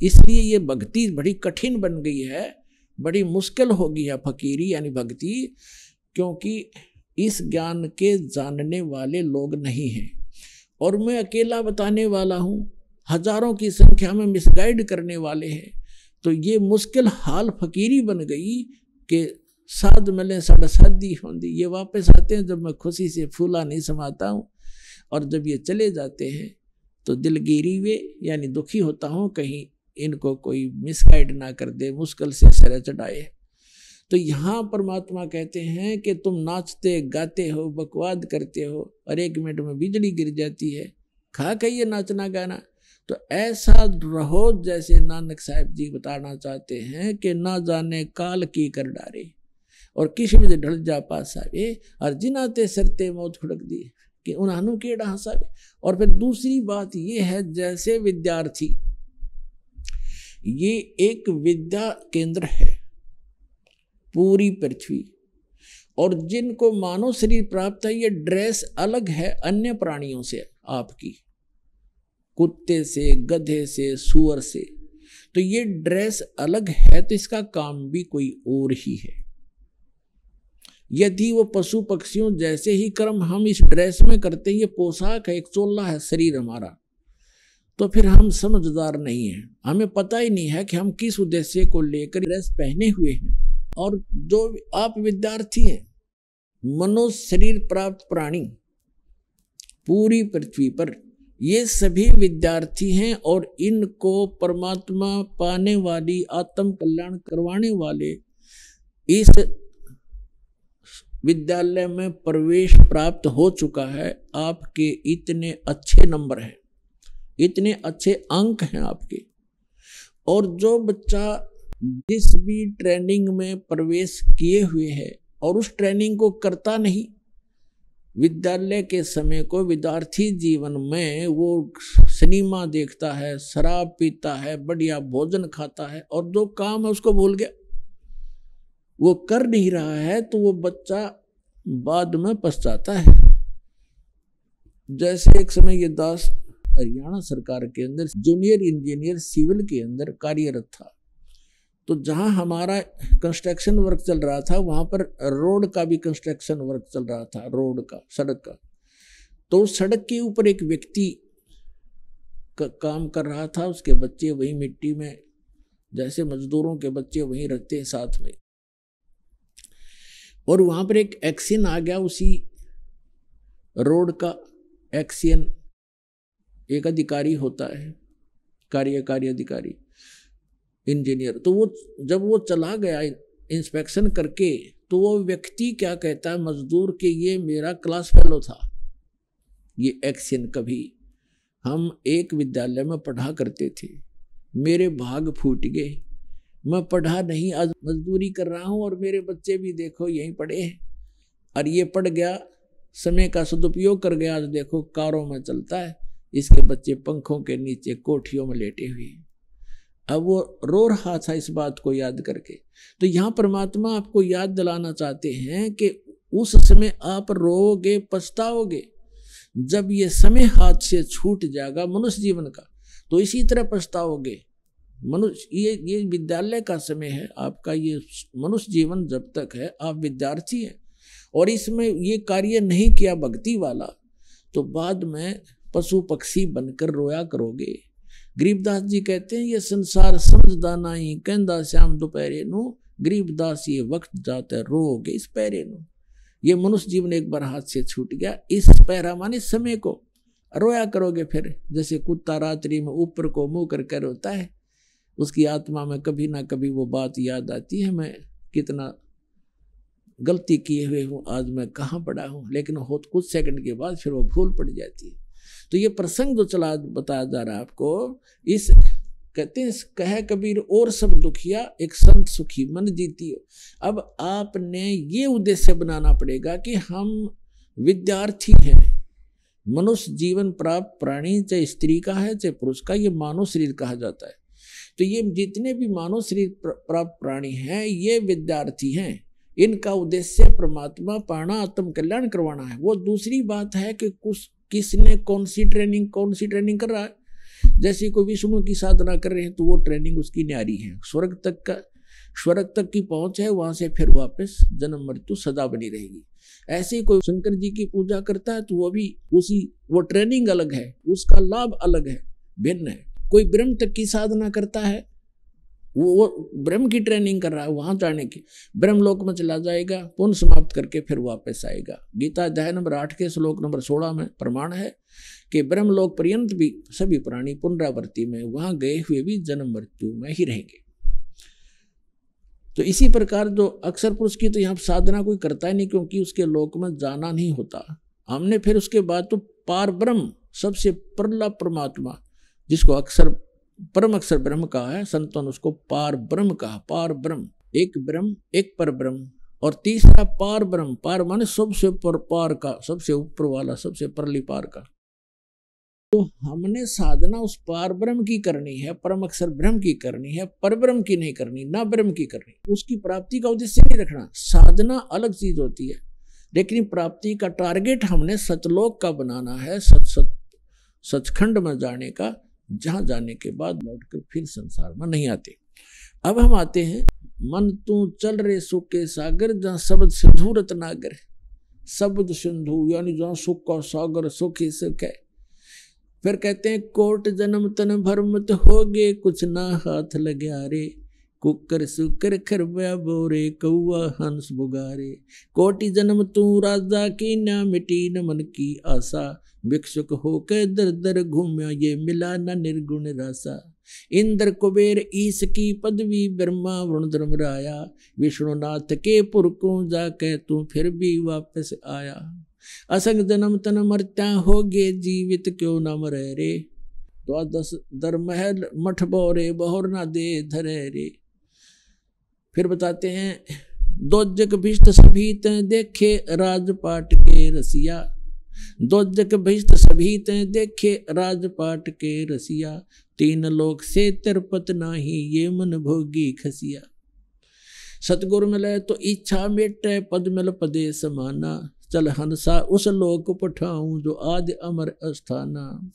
इसलिए ये भक्ति बड़ी कठिन बन गई है, बड़ी मुश्किल हो गई है फकीरी यानी भक्ति, क्योंकि इस ज्ञान के जानने वाले लोग नहीं हैं और मैं अकेला बताने वाला हूँ, हजारों की संख्या में मिसगाइड करने वाले हैं। तो ये मुश्किल हाल फकीरी बन गई कि साध मिले साढ़े शादी होंदी। ये वापस आते हैं जब मैं खुशी से फूला नहीं समाता हूँ, और जब ये चले जाते हैं तो दिलगिरी वे यानी दुखी होता हूँ कहीं इनको कोई मिसगाइड ना कर दे, मुश्किल से सर चढ़ाए। तो यहाँ परमात्मा कहते हैं कि तुम नाचते गाते हो, बकवाद करते हो और 1 मिनट में बिजली गिर जाती है, खा कहिए नाचना गाना। तो ऐसा रहो जैसे नानक साहब जी बताना चाहते हैं कि ना जाने काल की कर डारे और किस में ढल जा पासावे और जिनाते सरते मौत खुड़क दी कि उन्हानु केड़ा हंसावे। और फिर दूसरी बात ये है, जैसे विद्यार्थी, ये एक विद्या केंद्र है पूरी पृथ्वी, और जिनको मानव शरीर प्राप्त है ये ड्रेस अलग है अन्य प्राणियों से, आपकी कुत्ते से, गधे से, सुअर से, तो ये ड्रेस अलग है, तो इसका काम भी कोई और ही है। यदि वो पशु पक्षियों जैसे ही कर्म हम इस ड्रेस में करते हैं, ये पोशाक है, एक चोला है शरीर हमारा, तो फिर हम समझदार नहीं हैं, हमें पता ही नहीं है कि हम किस उद्देश्य को लेकर ड्रेस पहने हुए हैं। और जो आप विद्यार्थी हैं, मनुष्य शरीर प्राप्त प्राणी पूरी पृथ्वी पर, ये सभी विद्यार्थी हैं और इनको परमात्मा पाने वाली, आत्म कल्याण करवाने वाले इस विद्यालय में प्रवेश प्राप्त हो चुका है। आपके इतने अच्छे नंबर हैं, इतने अच्छे अंक हैं आपके, और जो बच्चा जिस भी ट्रेनिंग में प्रवेश किए हुए है और उस ट्रेनिंग को करता नहीं, विद्यालय के समय को विद्यार्थी जीवन में वो सिनेमा देखता है, शराब पीता है, बढ़िया भोजन खाता है और जो काम है उसको भूल गया, वो कर नहीं रहा है, तो वो बच्चा बाद में पछताता है। जैसे एक समय ये दास हरियाणा सरकार के अंदर जूनियर इंजीनियर सिविल के अंदर कार्यरत था, तो जहां हमारा कंस्ट्रक्शन वर्क चल रहा था वहां पर रोड का भी कंस्ट्रक्शन वर्क चल रहा था, रोड का, सड़क का। तो सड़क के ऊपर एक व्यक्ति काम कर रहा था, उसके बच्चे वही मिट्टी में, जैसे मजदूरों के बच्चे वहीं रखते हैं साथ में, और वहां पर एक एक्शन आ गया उसी रोड का। एक्शन एक अधिकारी होता है, कार्यकारी अधिकारी, इंजीनियर। तो वो जब वो चला गया इंस्पेक्शन करके, तो वो व्यक्ति क्या कहता है मजदूर के, ये मेरा क्लास फेलो था, ये एक्शन कभी हम एक विद्यालय में पढ़ा करते थे, मेरे भाग फूट गए, मैं पढ़ा नहीं, आज मजदूरी कर रहा हूँ और मेरे बच्चे भी देखो यहीं पढ़े हैं, और ये पढ़ गया, समय का सदुपयोग कर गया, आज देखो कारों में चलता है, इसके बच्चे पंखों के नीचे कोठियों में लेटे हुए हैं। अब वो रो रहा था इस बात को याद करके। तो यहाँ परमात्मा आपको याद दिलाना चाहते हैं कि उस समय आप रोओगे, पछताओगे, जब ये समय हाथ से छूट जाएगा मनुष्य जीवन का, तो इसी तरह पछताओगे। मनुष्य ये विद्यालय का समय है आपका, ये मनुष्य जीवन जब तक है आप विद्यार्थी हैं और इसमें ये कार्य नहीं किया भक्ति वाला, तो बाद में पशु पक्षी बनकर रोया करोगे। गरीबदास जी कहते हैं ये संसार समझदा नहीं, कहंदा श्याम दोपहरे नु, गरीबदास ये वक्त जाते रोगे इस पैरे नु। ये मनुष्य जीवन एक बार हाथ से छूट गया, इस पैरा माने समय को रोया करोगे। फिर जैसे कुत्ता रात्रि में ऊपर को मुंह करके रोता है, उसकी आत्मा में कभी ना कभी वो बात याद आती है, मैं कितना गलती किए हुए हूँ, आज मैं कहाँ पड़ा हूँ, लेकिन हो कुछ सेकंड के बाद फिर वो भूल पड़ जाती है। तो ये प्रसंग जो चला बताया जा रहा है आपको, इस कहते हैं कहे कबीर और सब दुखिया एक संत सुखी मन जीती हो। अब आपने ये उद्देश्य बनाना पड़ेगा कि हम विद्यार्थी हैं, मनुष्य जीवन प्राप्त प्राणी, चाहे स्त्री का है चाहे पुरुष का, ये मानव शरीर कहा जाता है। तो ये जितने भी मानव शरीर प्राप्त प्राणी हैं ये विद्यार्थी हैं। इनका उद्देश्य परमात्मा पाना, आत्म कल्याण करवाना है। वो दूसरी बात है कि किसने कौन सी ट्रेनिंग कर रहा है। जैसे कोई विष्णु की साधना कर रहे हैं तो वो ट्रेनिंग उसकी न्यारी है, स्वर्ग तक की पहुंच है, वहां से फिर वापस जन्म मृत्यु सदा बनी रहेगी। ऐसे ही कोई शंकर जी की पूजा करता है तो वो भी वो ट्रेनिंग अलग है, उसका लाभ अलग है, भिन्न है। कोई ब्रह्म तक की साधना करता है, वो ब्रह्म की ट्रेनिंग कर रहा है, वहां जाने की ब्रह्म लोक में चला जाएगा, पुण्य समाप्त करके फिर वापस आएगा। गीता अध्याय नंबर 8 के श्लोक नंबर 16 में प्रमाण है कि ब्रह्म लोक पर्यंत भी सभी प्राणी पुनरावृत्ति में वहां गए हुए भी जन्म मृत्यु में ही रहेंगे। तो इसी प्रकार जो अक्षर पुरुष की तो यहाँ साधना कोई करता ही नहीं, क्योंकि उसके लोक में जाना नहीं होता। हमने फिर उसके बाद तो पार ब्रह्म, सबसे परला परमात्मा, जिसको अक्षर परम अक्षर ब्रह्म कहा है, संतों ने उसको पार ब्रह्म कहा। पार ब्रह्म, एक ब्रह्म, एक पर ब्रह्म, और तीसरा पार ब्रह्म। पार माने सबसे पर पार का, सबसे ऊपर वाला, सबसे परली पार का। तो हमने साधना उस पार ब्रह्म की करनी है, परम अक्षर ब्रह्म की करनी है, पर ब्रह्म की नहीं करनी, ना ब्रह्म की करनी। उसकी प्राप्ति का उद्देश्य नहीं रखना। साधना अलग चीज होती है, लेकिन प्राप्ति का टारगेट हमने सतलोक का बनाना है, सचखंड में जाने का, जहां जाने के बाद लौटकर फिर संसार में नहीं आते। अब हम आते हैं मन तू चल रे सुख के सागर, जहां शब्द सिंधु रत्नागर। शब्द सिंधु यानी जहां सुख का सागर, सुख ही सुख है। फिर कहते हैं कोट जन्म तन भरमत होगे, कुछ ना हाथ लग्या रे। कुकर सुकर खरबा बोरे, कौआ हंस बुगारे। कोटि जन्म तू राजा की ना, मिटी न मन की आशा। भिक्षुक होकर दर दर घूम्या, ये मिला न निर्गुण रासा। इंद्र कुबेर ईश की पदवी, ब्रह्मा वरुण धर्मराया। विष्णुनाथ के पुर को जाके तू फिर भी वापस आया। असंग जन्म तन मरत्या होगे, जीवित क्यों न मरे रे। द्वादश दर महल मठ बोरे, बहुर न दे धरे रे। फिर बताते हैं दो जग भिष्ट सभी ते देखे, राजपाट के रसिया। दो जग भिष्ट सभी ते देखे, राजपाट के रसिया। तीन लोक से तिरपत नाही, ये मन भोगी खसिया। सतगुरु मिले तो इच्छा मेटे, पद मिल पदे समाना। चल हंसा उस लोक पठाऊं, जो आदि अमर अस्थाना।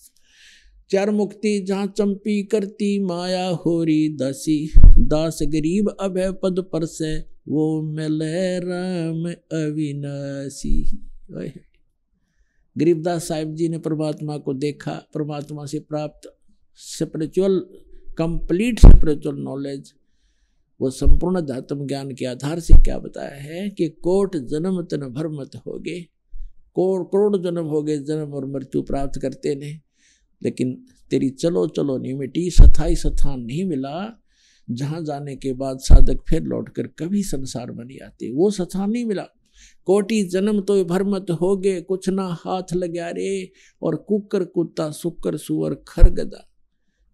चार मुक्ति जहाँ चंपी करती, माया होरी दासी। दास गरीब अभय पद पर से, वो मिले राम अविनाशी। गरीबदास साहिब जी ने परमात्मा को देखा, परमात्मा से प्राप्त स्पिरिचुअल, कंप्लीट स्पिरिचुअल नॉलेज, वो संपूर्ण अध्यात्म ज्ञान के आधार से क्या बताया है कि कोट जन्म तन भर मत होगे। करोड़ जन्म हो गए, जन्म और मृत्यु प्राप्त करते ने, लेकिन तेरी चलो चलो नहीं मिटी, स्थाई स्थान नहीं मिला, जहां जाने के बाद साधक फिर लौटकर कभी संसार में नहीं आते। वो स्थान नहीं मिला। कोटि जन्म तो भरमत हो गए, कुछ ना हाथ लग्या रे। और कुकर कुत्ता सुकर सुअर खरगदा,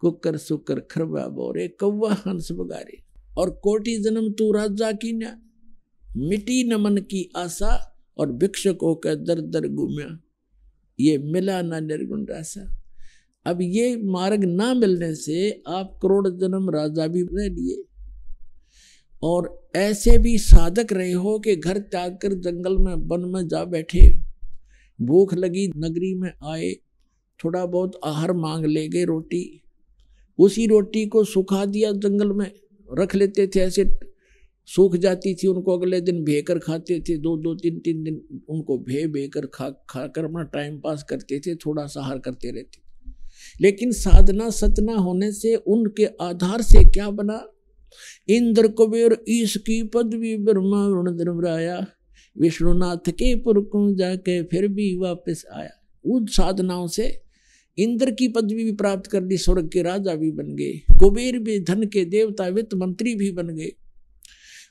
कुकर सुकर खरबा बोरे, कौवा हंस बगारे। और कोटि जन्म तू राजा की न, मिटी न मन की आशा। और भिक्षुक होकर दर दर घूम्या, ये मिला ना निर्गुण रासा। अब ये मार्ग ना मिलने से आप करोड़ जन्म राजा भी रह लिए, और ऐसे भी साधक रहे हो कि घर त्याग कर जंगल में वन में जा बैठे, भूख लगी नगरी में आए, थोड़ा बहुत आहार मांग ले गए, रोटी, उसी रोटी को सुखा दिया, जंगल में रख लेते थे, ऐसे सूख जाती थी, उनको अगले दिन भेकर खाते थे। दो तीन दिन उनको भेकर खा कर अपना टाइम पास करते थे, थोड़ा सा आहार करते रहते। लेकिन साधना सतना होने से उनके आधार से क्या बना? इंद्र कुबेर ईश की पदवी, ब्रह्मा वरुण धर्मराया। विष्णुनाथ के पुर को जाके फिर भी वापस आया। उन साधनाओं से इंद्र की पदवी भी प्राप्त कर ली, स्वर्ग के राजा भी बन गए, कुबेर भी धन के देवता, वित्त मंत्री भी बन गए,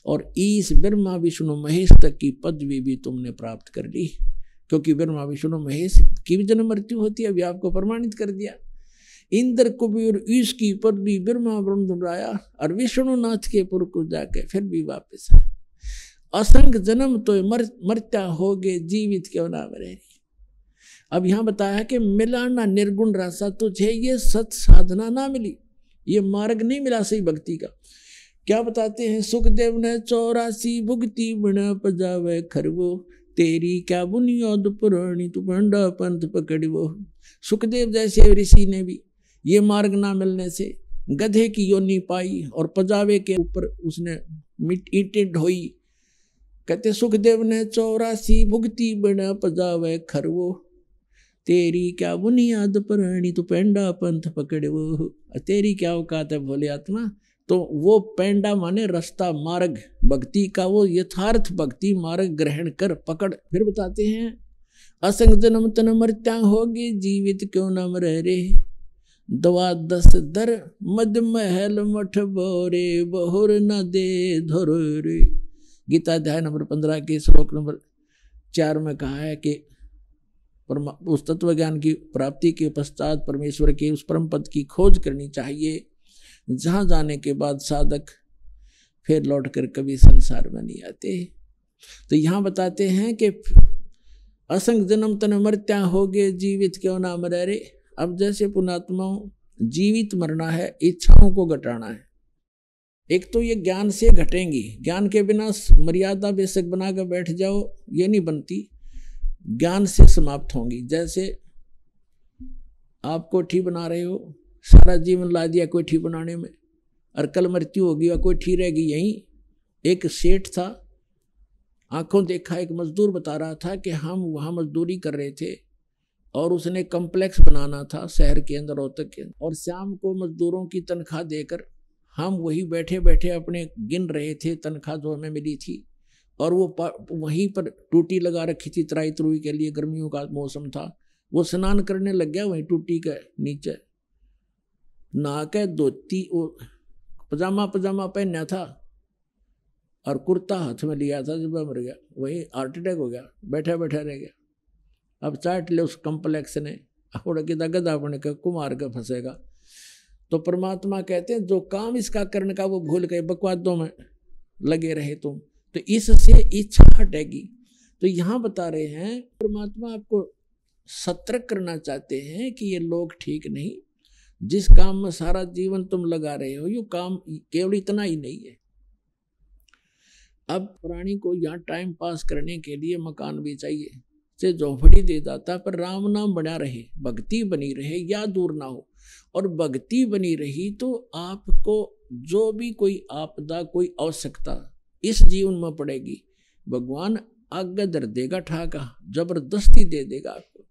और ईश ब्रह्मा विष्णु महेश तक की पदवी भी तुमने प्राप्त कर ली। क्योंकि ब्रह्मा विष्णु महेश की भी जन्म मृत्यु होती है, अभी आपको प्रमाणित कर दिया। इंद्र कुबेर ईश की पदवी ब्रह्मा ब्रह्मराया और विष्णुनाथ के पुर को जाके फिर भी वापस आया। असंग जन्म तो मरत्या होगे जीवित क्यों ना मरे। अब यहां बताया कि मिला ना निर्गुण रासा, तुझे ये सत साधना ना मिली, ये मार्ग नहीं मिला सही भक्ति का। क्या बताते हैं, सुखदेव ने 84 भुगती बिना पजावे खरवो, तेरी क्या बुनियाद पुरानी तू पंडा पंथ पकड़वो। सुखदेव जैसे ऋषि ने भी ये मार्ग ना मिलने से गधे की योनि पाई और पजावे के ऊपर उसने ईंटें ढोई। कहते सुखदेव ने 84 भुगती बिना पजावे खरवो, तेरी क्या बुनियाद पुरानी तू पेंडा पंथ पकड़वो। तेरी क्या औकात है भोले आत्मा। तो वो पेंडा माने रास्ता, मार्ग भक्ति का, वो यथार्थ भक्ति मार्ग ग्रहण कर पकड़। फिर बताते हैं, असंग जन्म तन मरत्या होगी जीवित क्यों न मरे रे, दवा 10 दर मद महल मठ बोरे बहुर न दे धोर रे। गीता अध्याय नंबर 15 के श्लोक नंबर 4 में कहा है कि उस तत्व ज्ञान की प्राप्ति के पश्चात परमेश्वर के उस परम पद की खोज करनी चाहिए, जहां जाने के बाद साधक फिर लौटकर कभी संसार में नहीं आते। तो यहाँ बताते हैं कि असंग जन्म तन मरत्या होगे जीवित क्यों ना मरे रे। अब जैसे पुणात्माओं जीवित मरना है, इच्छाओं को घटाना है। एक तो ये ज्ञान से घटेंगी, ज्ञान के बिना मर्यादा बेशक बनाकर बैठ जाओ ये नहीं बनती, ज्ञान से समाप्त होंगी। जैसे आप कोठी बना रहे हो, सारा जीवन ला दिया कोठी बनाने में, और कल मृत्यु होगी और कोठी रहेगी यहीं। एक सेठ था, आंखों देखा एक मजदूर बता रहा था कि हम वहाँ मजदूरी कर रहे थे और उसने कम्प्लेक्स बनाना था शहर के अंदर, रोहतक के अंदर, और शाम को मजदूरों की तनख्वाह देकर हम वही बैठे बैठे अपने गिन रहे थे तनख्वाह जो हमें मिली थी। और वो वहीं पर टूटी लगा रखी थी तराई तरुई के लिए, गर्मियों का मौसम था। वो स्नान करने लग गया वहीं टूटी के नीचे, नहा के धोती पजामा पहना था और कुर्ता हाथ में लिया था, जब मर गया वही हार्ट अटैक हो गया, बैठा बैठा रह गया। अब चाट ले उस कम्प्लेक्स ने, उड़ के गधा बन के कुमार के फंसेगा। तो परमात्मा कहते हैं जो काम इसका करने का वो भूल गए, बकवादों में लगे रहे तुम, तो इससे इच्छा हटेगी। तो यहाँ बता रहे हैं परमात्मा आपको सतर्क करना चाहते हैं कि ये लोग ठीक नहीं, जिस काम में सारा जीवन तुम लगा रहे हो ये काम केवल इतना ही नहीं है। अब प्राणी को यहाँ टाइम पास करने के लिए मकान भी चाहिए, से झोपड़ी दे दाता पर राम नाम बना रहे, भक्ति बनी रहे या दूर ना हो। और भक्ति बनी रही तो आपको जो भी कोई आपदा कोई आवश्यकता इस जीवन में पड़ेगी, भगवान आगे धर देगा, ठाका जबरदस्ती दे देगा आपको।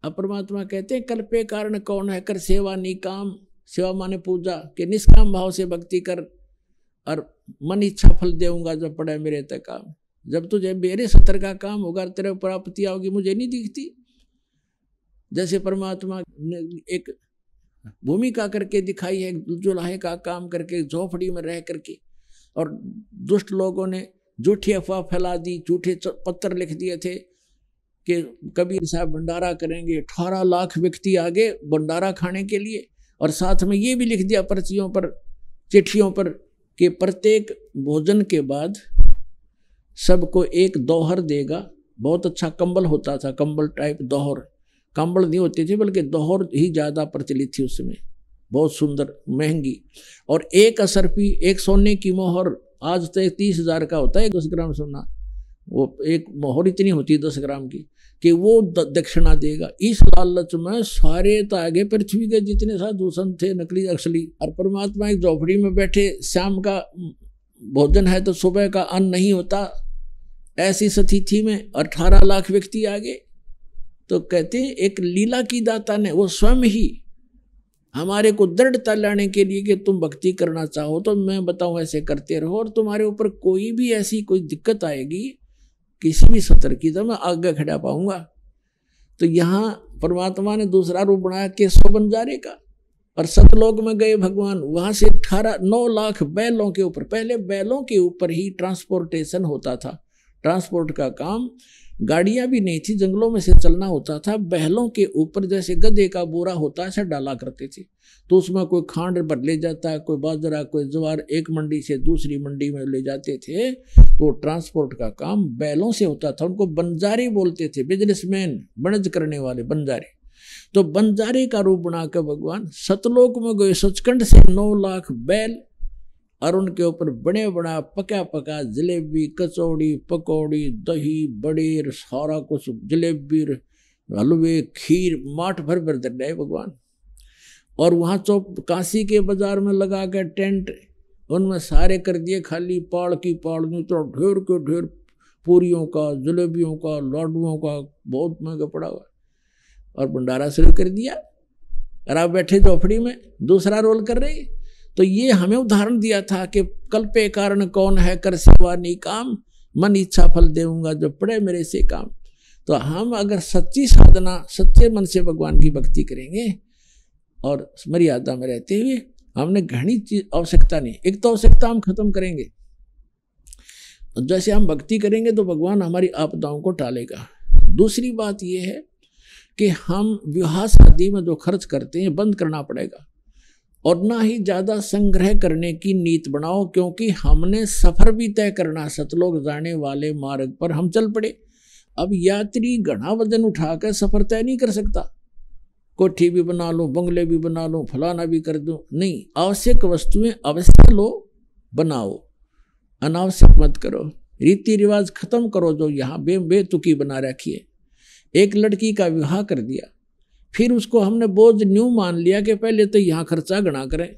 अब परमात्मा कहते हैं कल्पे कारण कौन है, कर सेवा निकाम, सेवा माने पूजा, के निष्काम भाव से भक्ति कर और मन इच्छा फल देऊंगा जब पड़े मेरे तक काम। जब तुझे मेरे सतर का काम होगा तेरे प्राप्ति आओगी, मुझे नहीं दिखती। जैसे परमात्मा ने एक भूमिका करके दिखाई है, जुलाहे का काम करके झोपड़ी में रह करके, और दुष्ट लोगों ने झूठी अफवाह फैला दी, झूठे पत्र लिख दिए थे कि कबीर साहब भंडारा करेंगे, 18 लाख व्यक्ति आगे भंडारा खाने के लिए, और साथ में ये भी लिख दिया पर्चियों पर चिट्ठियों पर कि प्रत्येक भोजन के बाद सबको एक दोहर देगा। बहुत अच्छा कंबल होता था, कंबल टाइप दोहर, कंबल नहीं होते थे बल्कि दोहर ही ज़्यादा प्रचलित थी उसमें, बहुत सुंदर महंगी। और एक असरफी, एक सोने की मोहर आज तक 30,000 का होता है 10 ग्राम सोना, वो एक मोहर इतनी होती है 10 ग्राम की, कि वो दक्षिणा देगा। इस लालच में सारे तागे पृथ्वी के जितने साधु संत थे नकली असली, और परमात्मा एक झोपड़ी में बैठे, शाम का भोजन है तो सुबह का अन्न नहीं होता, ऐसी स्थिति में 18 लाख व्यक्ति आगे। तो कहते हैं एक लीला की दाता ने वो स्वयं ही हमारे को दृढ़ता लाने के लिए कि तुम भक्ति करना चाहो तो मैं बताऊं ऐसे करते रहो, और तुम्हारे ऊपर कोई भी ऐसी कोई दिक्कत आएगी किसी भी सतर्कता में आगे खड़ा पाऊंगा। तो यहाँ परमात्मा ने दूसरा रूप बनाया केशव बंजारे का, और सतलोक में गए भगवान, वहां से 9 लाख बैलों के ऊपर, पहले बैलों के ऊपर ही ट्रांसपोर्टेशन होता था, ट्रांसपोर्ट का काम, गाड़ियां भी नहीं थी, जंगलों में से चलना होता था। बैलों के ऊपर जैसे गधे का बोरा होता है ऐसा डाला करते थे, तो उसमें कोई खांड भर ले जाता, कोई बाजरा, कोई ज्वार, एक मंडी से दूसरी मंडी में ले जाते थे। तो ट्रांसपोर्ट का काम बैलों से होता था। उनको बंजारे बोलते थे, बिजनेसमैन, बनज करने वाले बंजारे। तो बंजारे का रूप बनाकर भगवान सतलोक में गए। सचखंड से 9 लाख बैल और उनके ऊपर बड़े बड़ा पका पका जलेबी, कचौड़ी, पकौड़ी, दही, बड़े, सारा कुछ, जलेबी, हलवे, खीर, माठ भर भर दे रहे भगवान। और वहाँ काशी के बाजार में लगा के टेंट, उनमें सारे कर दिए खाली, पाड़ की पाड़ में तो ढेर के ढेर पूरियों का, जलेबियों का, लाडुओं का बहुत महंगा पड़ा हुआ, और भंडारा शुरू कर दिया। और आप बैठे झोपड़ी में दूसरा रोल कर रहे। तो ये हमें उदाहरण दिया था कि कल्पे कारण कौन है, कर सेवा नहीं काम, मन इच्छा फल देऊंगा जो पड़े मेरे से काम। तो हम अगर सच्ची साधना, सच्चे मन से भगवान की भक्ति करेंगे और मर्यादा में रहते हुए, हमने घनी चीज आवश्यकता नहीं, एक तो आवश्यकता हम खत्म करेंगे। जैसे हम भक्ति करेंगे तो भगवान हमारी आपदाओं को टालेगा। दूसरी बात यह है कि हम विवाह शादी में जो खर्च करते हैं बंद करना पड़ेगा, और ना ही ज़्यादा संग्रह करने की नीत बनाओ, क्योंकि हमने सफ़र भी तय करना, सतलोक जाने वाले मार्ग पर हम चल पड़े। अब यात्री घना वजन उठाकर सफ़र तय नहीं कर सकता। कोठी भी बना लो, बंगले भी बना लो, फलाना भी कर दो, नहीं। आवश्यक वस्तुएं अवश्य लो, बनाओ, अनावश्यक मत करो। रीति रिवाज खत्म करो जो यहाँ बेतुकी बना रखिए। एक लड़की का विवाह कर दिया, फिर उसको हमने बोझ न्यू मान लिया कि पहले तो यहाँ खर्चा गणा करें,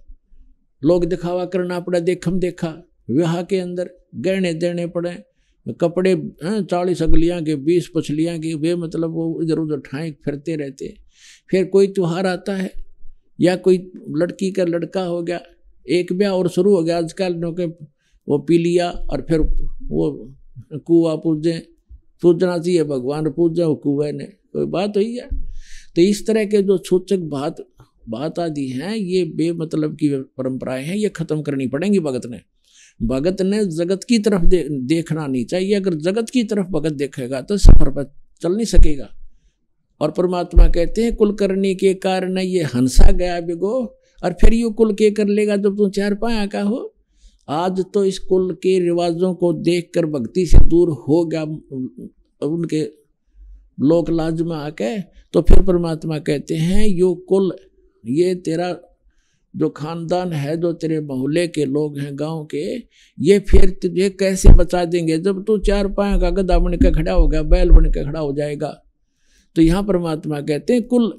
लोग दिखावा करना पड़ा, देखम देखा। विवाह के अंदर गहने देने पड़े, कपड़े 40 अगलियाँ के, 20 पछलियाँ के, वे मतलब वो इधर उधर ठाएं फिरते रहते। फिर कोई त्यौहार आता है या कोई लड़की का लड़का हो गया, एक ब्याह और शुरू हो गया। आजकल वो पी लिया और फिर वो कुआ पूजना चाहिए, भगवान पूजा वो कुएं ने, कोई बात हुई है। तो इस तरह के जो सूचक बात आदि हैं, ये बेमतलब की परंपराएं हैं, ये खत्म करनी पड़ेंगी भगत ने जगत की तरफ देखना नहीं चाहिए। अगर जगत की तरफ भगत देखेगा तो सफर पर चल नहीं सकेगा। और परमात्मा कहते हैं कुल करने के कारण ये हंसा गया बिगो, और फिर ये कुल के कर लेगा जब तुम 4 पाया का हो। आज तो इस कुल के रिवाजों को देखकर भक्ति से दूर हो गया, उनके लोक लाज में आके। तो फिर परमात्मा कहते हैं यो कुल, ये तेरा जो खानदान है, जो तेरे मोहल्ले के लोग हैं, गांव के, ये फिर तुझे कैसे बचा देंगे जब तू 4 पाया का गधा बन के खड़ा हो गया, बैल बन के खड़ा हो जाएगा। तो यहाँ परमात्मा कहते हैं कुल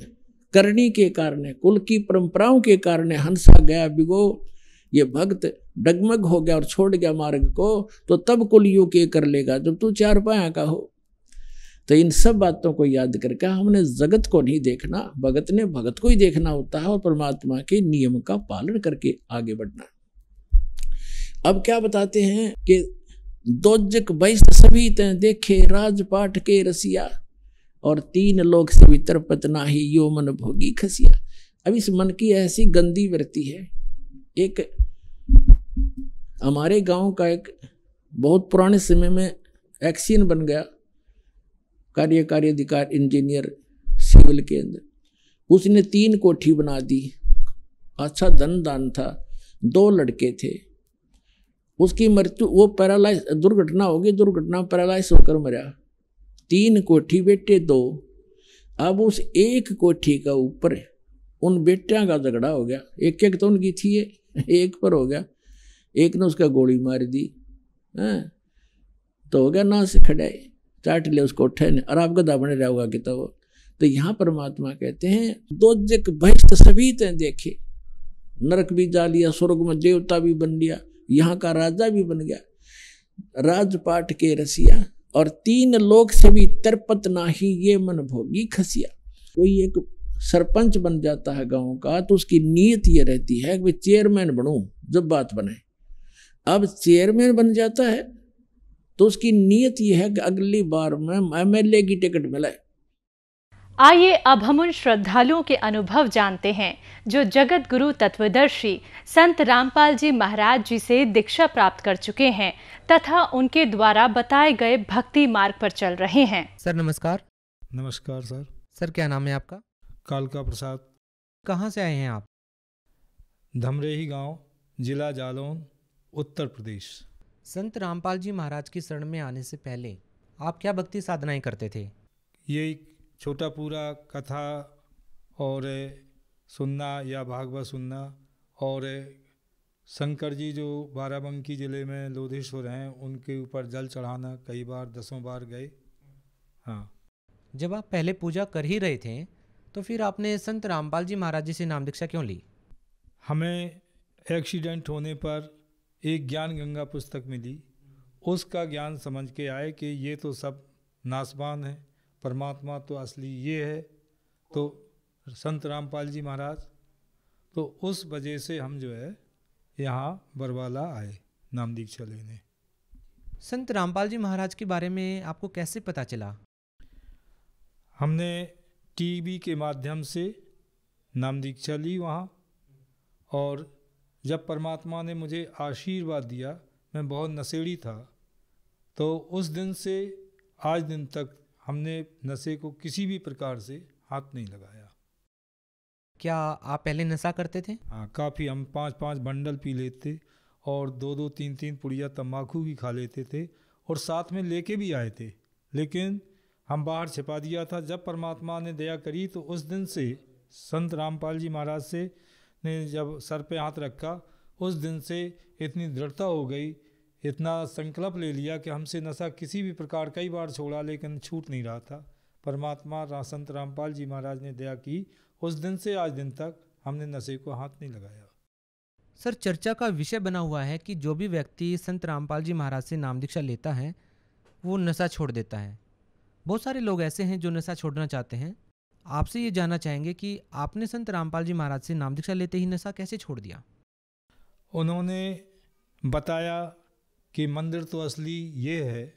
करनी के कारण, कुल की परंपराओं के कारण हंसा गया बिगो, ये भक्त डगमग हो गया और छोड़ गया मार्ग को। तो तब कुल यू के कर लेगा जब तू 4 पाया का हो। तो इन सब बातों को याद करके हमने जगत को नहीं देखना, भगत ने भगत को ही देखना होता है, और परमात्मा के नियम का पालन करके आगे बढ़ना। अब क्या बताते हैं कि दोजक बैस्त सभी तैं देखे, राजपाट के रसिया, और 3 लोक से भीतर पतना ही यो मन भोगी खसिया। अब इस मन की ऐसी गंदी वृत्ति है। एक हमारे गांव का एक बहुत पुराने समय में एक्सीन बन गया, कार्यकारी अधिकारी इंजीनियर सिविल के अंदर, उसने 3 कोठी बना दी। अच्छा धन दान था, 2 लड़के थे। उसकी मृत्यु, वो पैरालाइज, दुर्घटना होगी, दुर्घटना पैरालाइज होकर मरा। 3 कोठी बेटे 2। अब उस एक कोठी का ऊपर उन बेटियां का झगड़ा हो गया। एक तो उनकी थी, एक पर हो गया, एक ने उसका गोली मार दी। तो हो गया ना से खड़ाए, चाट ले उसको उठे ने, और आप गधा बने रहा होगा कि तो यहाँ परमात्मा कहते हैं दोजक बहिष्ठ सभी ते देखे, नरक भी जा लिया, स्वर्ग में देवता भी बन लिया, यहाँ का राजा भी बन गया, राजपाट के रसिया, और 3 लोक से भी तरपत नाही ये मन भोगी खसिया। कोई एक सरपंच बन जाता है गांव का, तो उसकी नीयत ये रहती है कि चेयरमैन बनूं जब बात बने। अब चेयरमैन बन जाता है तो उसकी नीयत यह है कि अगली बार में MLA की टिकट मिले। आइए अब हम उन श्रद्धालुओं के अनुभव जानते हैं जो जगत गुरु तत्वदर्शी संत रामपाल जी महाराज जी से दीक्षा प्राप्त कर चुके हैं तथा उनके द्वारा बताए गए भक्ति मार्ग पर चल रहे हैं। सर नमस्कार। नमस्कार सर। सर क्या नाम है आपका? कालका प्रसाद। कहाँ से आए हैं आप? धमरेही गांव, जिला जालौन, उत्तर प्रदेश। संत रामपाल जी महाराज की शरण में आने से पहले आप क्या भक्ति साधनाएं करते थे? ये छोटा पूरा कथा और सुनना या भागवत सुनना, और शंकर जी जो बाराबंकी ज़िले में लोधेश्वर हैं उनके ऊपर जल चढ़ाना, कई बार 10 बार गए। हाँ। जब आप पहले पूजा कर ही रहे थे तो फिर आपने संत रामपाल जी महाराज जी से नाम दीक्षा क्यों ली? हमें एक्सीडेंट होने पर एक ज्ञान गंगा पुस्तक मिली, उसका ज्ञान समझ के आए कि ये तो सब नासवान है, परमात्मा तो असली ये है, तो संत रामपाल जी महाराज, तो उस वजह से हम जो है यहाँ बरवाला आए नाम दीक्षा लेने। संत रामपाल जी महाराज के बारे में आपको कैसे पता चला? हमने टीवी के माध्यम से नाम दीक्षा ली वहाँ, और जब परमात्मा ने मुझे आशीर्वाद दिया, मैं बहुत नशेड़ी था, तो उस दिन से आज दिन तक हमने नशे को किसी भी प्रकार से हाथ नहीं लगाया। क्या आप पहले नशा करते थे? हाँ, काफ़ी। हम 5-5 बंडल पी लेते और 2-2, 3-3 पुड़िया तम्बाकू भी खा लेते थे और साथ में लेके भी आए थे, लेकिन हम बाहर छिपा दिया था। जब परमात्मा ने दया करी तो उस दिन से संत रामपाल जी महाराज से ने जब सर पे हाथ रखा, उस दिन से इतनी दृढ़ता हो गई, इतना संकल्प ले लिया कि हमसे नशा किसी भी प्रकार, कई बार छोड़ा लेकिन छूट नहीं रहा था। परमात्मा संत रामपाल जी महाराज ने दया की, उस दिन से आज दिन तक हमने नशे को हाथ नहीं लगाया। सर चर्चा का विषय बना हुआ है कि जो भी व्यक्ति संत रामपाल जी महाराज से नाम दीक्षा लेता है वो नशा छोड़ देता है। बहुत सारे लोग ऐसे हैं जो नशा छोड़ना चाहते हैं। आपसे ये जानना चाहेंगे कि आपने संत रामपाल जी महाराज से नाम दीक्षा लेते ही नशा कैसे छोड़ दिया? उन्होंने बताया कि मंदिर तो असली ये है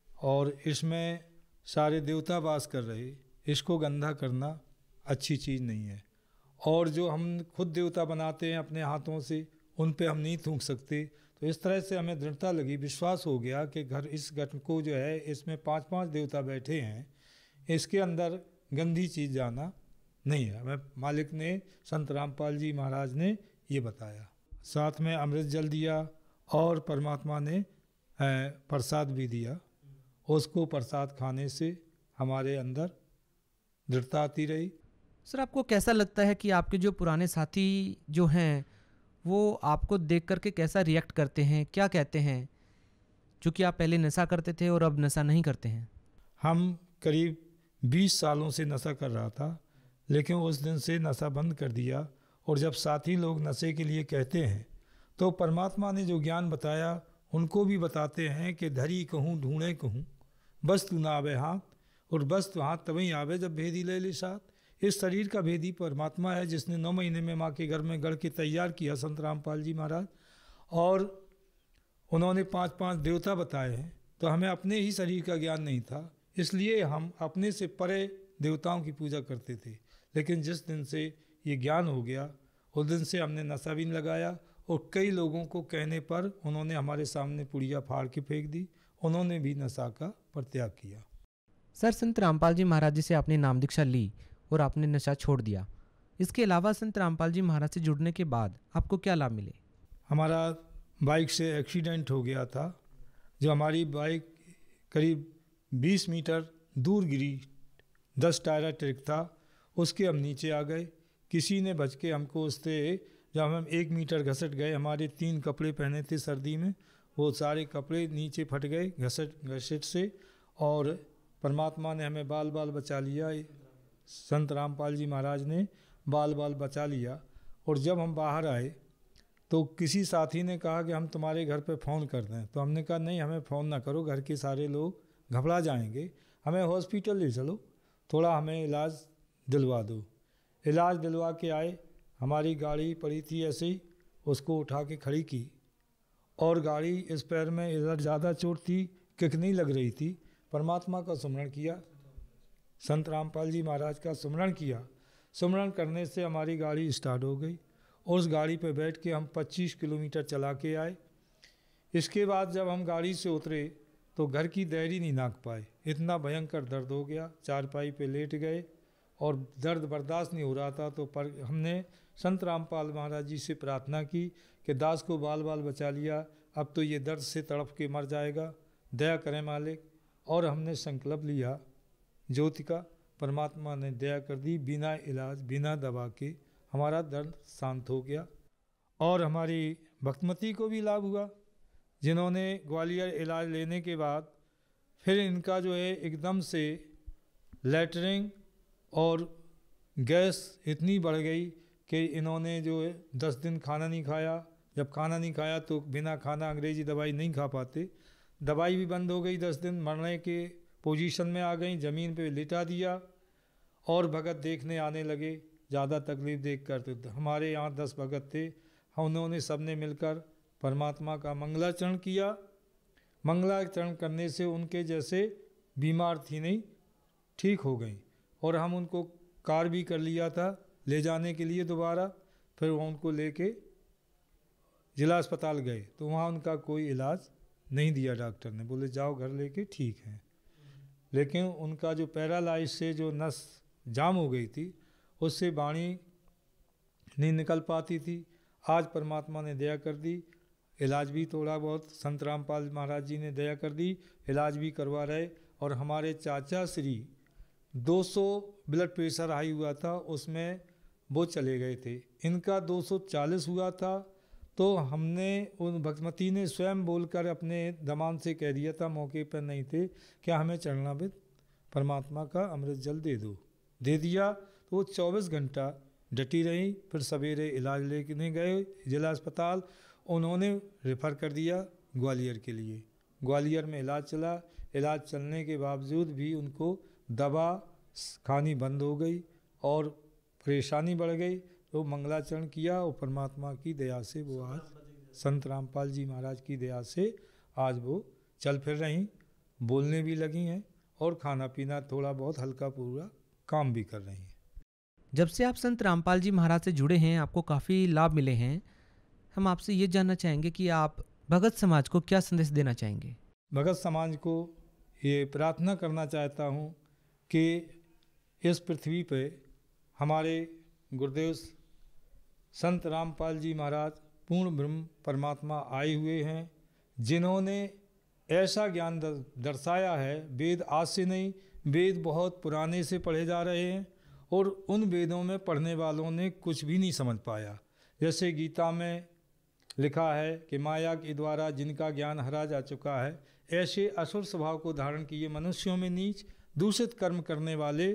और इसमें सारे देवता वास कर रहे, इसको गंदा करना अच्छी चीज़ नहीं है, और जो हम खुद देवता बनाते हैं अपने हाथों से, उन पे हम नहीं थूक सकते। तो इस तरह से हमें दृढ़ता लगी, विश्वास हो गया कि इस घट को जो है, इसमें 5-5 देवता बैठे हैं, इसके अंदर गंदी चीज़ जाना नहीं है। हमें मालिक ने, संत रामपाल जी महाराज ने ये बताया। साथ में अमृत जल दिया और परमात्मा ने प्रसाद भी दिया। उसको प्रसाद खाने से हमारे अंदर दृढ़ता आती रही। सर आपको कैसा लगता है कि आपके जो पुराने साथी जो हैं वो आपको देख करके कैसा रिएक्ट करते हैं, क्या कहते हैं, चूँकि आप पहले नशा करते थे और अब नशा नहीं करते हैं? हम करीब 20 सालों से नशा कर रहा था, लेकिन उस दिन से नशा बंद कर दिया। और जब साथी लोग नशे के लिए कहते हैं तो परमात्मा ने जो ज्ञान बताया उनको भी बताते हैं कि धरी कहूँ ढूंढे कहूँ, बस तू ना आवे हाथ, और बस तू हाथ तभी आवे जब भेदी ले ले साथ। इस शरीर का भेदी परमात्मा है, जिसने 9 महीने में माँ के घर में गढ़ के तैयार किया संत रामपाल जी महाराज, और उन्होंने 5-5 देवता बताए हैं। तो हमें अपने ही शरीर का ज्ञान नहीं था, इसलिए हम अपने से परे देवताओं की पूजा करते थे। लेकिन जिस दिन से ये ज्ञान हो गया, उस दिन से हमने नशा भी नहीं लगाया, और कई लोगों को कहने पर उन्होंने हमारे सामने पुड़िया फाड़ के फेंक दी, उन्होंने भी नशा का परित्याग किया। सर संत रामपाल जी महाराज जी से आपने नाम दीक्षा ली और आपने नशा छोड़ दिया, इसके अलावा संत रामपाल जी महाराज से जुड़ने के बाद आपको क्या लाभ मिले? हमारा बाइक से एक्सीडेंट हो गया था, जो हमारी बाइक करीब 20 मीटर दूर गिरी, 10 टायरा ट्रक था, उसके हम नीचे आ गए। किसी ने बच के हमको उससे, जब हम 1 मीटर घसट गए, हमारे 3 कपड़े पहने थे सर्दी में, वो सारे कपड़े नीचे फट गए घसट से, और परमात्मा ने हमें बाल बाल बचा लिया। संत रामपाल जी महाराज ने बाल बाल बचा लिया। और जब हम बाहर आए तो किसी साथी ने कहा कि हम तुम्हारे घर पे फ़ोन कर दें, तो हमने कहा नहीं, हमें फ़ोन ना करो, घर के सारे लोग घबरा जाएंगे, हमें हॉस्पिटल ले चलो, थोड़ा हमें इलाज दिलवा दो। इलाज दिलवा के आए, हमारी गाड़ी पड़ी थी ऐसे ही, उसको उठा के खड़ी की, और गाड़ी इस पैर में इधर ज़्यादा चोट थी, किक नहीं लग रही थी। परमात्मा का स्मरण किया, संत रामपाल जी महाराज का सुमरण किया। सुमरण करने से हमारी गाड़ी स्टार्ट हो गई और उस गाड़ी पे बैठ के हम 25 किलोमीटर चला के आए। इसके बाद जब हम गाड़ी से उतरे तो घर की देहरी नहीं नाक पाए, इतना भयंकर दर्द हो गया। चारपाई पे लेट गए और दर्द बर्दाश्त नहीं हो रहा था। तो हमने संत रामपाल महाराज जी से प्रार्थना की कि दास को बाल बाल बचा लिया, अब तो ये दर्द से तड़प के मर जाएगा, दया करें मालिक। और हमने संकल्प लिया ज्योति का, परमात्मा ने दया कर दी, बिना इलाज बिना दवा के हमारा दर्द शांत हो गया। और हमारी भक्तमती को भी लाभ हुआ, जिन्होंने ग्वालियर इलाज लेने के बाद फिर इनका जो है एकदम से लैटरिन और गैस इतनी बढ़ गई कि इन्होंने जो है 10 दिन खाना नहीं खाया। जब खाना नहीं खाया तो बिना खाना अंग्रेजी दवाई नहीं खा पाते, दवाई भी बंद हो गई। 10 दिन मरने के पोजीशन में आ गई, ज़मीन पे लिटा दिया और भगत देखने आने लगे। ज़्यादा तकलीफ़ देख कर तो हमारे यहाँ 10 भगत थे, उन्होंने सब ने मिलकर परमात्मा का मंगलाचरण किया। मंगलाचरण करने से उनके जैसे बीमार थी नहीं, ठीक हो गई। और हम उनको कार भी कर लिया था ले जाने के लिए दोबारा। फिर वो उनको लेके जिला अस्पताल गए तो वहाँ उनका कोई इलाज नहीं दिया डॉक्टर ने, बोले जाओ घर लेके ठीक है। लेकिन उनका जो पैरालाइज से जो नस जाम हो गई थी उससे वाणी नहीं निकल पाती थी। आज परमात्मा ने दया कर दी, इलाज भी थोड़ा बहुत संत रामपाल महाराज जी ने दया कर दी, इलाज भी करवा रहे। और हमारे चाचा श्री 200 ब्लड प्रेशर हाई हुआ था, उसमें वो चले गए थे। इनका 240 हुआ था। तो हमने उन भक्तमती ने स्वयं बोलकर अपने दमान से कह दिया था, मौके पर नहीं थे, क्या हमें चरणामृत परमात्मा का अमृत जल दे दो। दे दिया तो वो 24 घंटा डटी रही। फिर सवेरे इलाज लेने गए जिला अस्पताल, उन्होंने रेफ़र कर दिया ग्वालियर के लिए। ग्वालियर में इलाज चला। इलाज चलने के बावजूद भी उनको दवा खानी बंद हो गई और परेशानी बढ़ गई। तो मंगलाचरण किया और परमात्मा की दया से वो आज संत रामपाल जी महाराज की दया से आज वो चल फिर रही, बोलने भी लगी हैं और खाना पीना थोड़ा बहुत हल्का पूरा काम भी कर रही हैं। जब से आप संत रामपाल जी महाराज से जुड़े हैं आपको काफ़ी लाभ मिले हैं। हम आपसे ये जानना चाहेंगे कि आप भगत समाज को क्या संदेश देना चाहेंगे? भगत समाज को ये प्रार्थना करना चाहता हूँ कि इस पृथ्वी पे हमारे गुरुदेव संत रामपाल जी महाराज पूर्ण ब्रह्म परमात्मा आए हुए हैं, जिन्होंने ऐसा ज्ञान दर्शाया है। वेद आज से नहीं, वेद बहुत पुराने से पढ़े जा रहे हैं और उन वेदों में पढ़ने वालों ने कुछ भी नहीं समझ पाया। जैसे गीता में लिखा है कि माया के द्वारा जिनका ज्ञान हरा जा चुका है, ऐसे असुर स्वभाव को धारण किए मनुष्यों में नीच दूषित कर्म करने वाले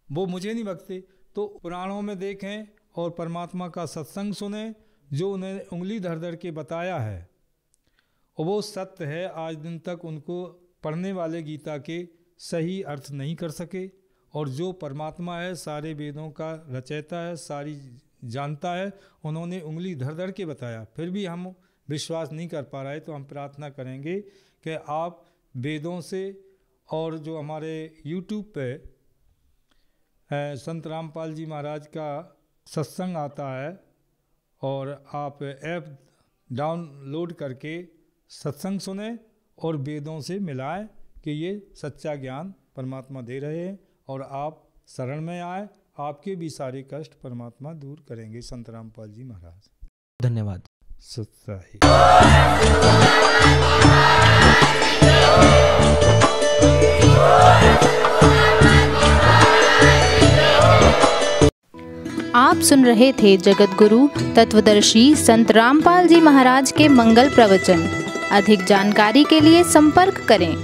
वो मुझे नहीं बख्शते। तो पुराणों में देखें और परमात्मा का सत्संग सुने जो उन्हें उंगली धर धर के बताया है और वो सत्य है। आज दिन तक उनको पढ़ने वाले गीता के सही अर्थ नहीं कर सके। और जो परमात्मा है, सारे वेदों का रचयिता है, सारी जानता है, उन्होंने उंगली धर धर के बताया, फिर भी हम विश्वास नहीं कर पा रहे। तो हम प्रार्थना करेंगे कि आप वेदों से और जो हमारे YouTube पे संत रामपाल जी महाराज का सत्संग आता है और आप ऐप डाउनलोड करके सत्संग सुने और वेदों से मिलाएं कि ये सच्चा ज्ञान परमात्मा दे रहे हैं और आप शरण में आए, आपके भी सारे कष्ट परमात्मा दूर करेंगे। संत रामपाल जी महाराज। धन्यवाद। सत्ता ही। आप सुन रहे थे जगत गुरु तत्वदर्शी संत रामपाल जी महाराज के मंगल प्रवचन। अधिक जानकारी के लिए संपर्क करें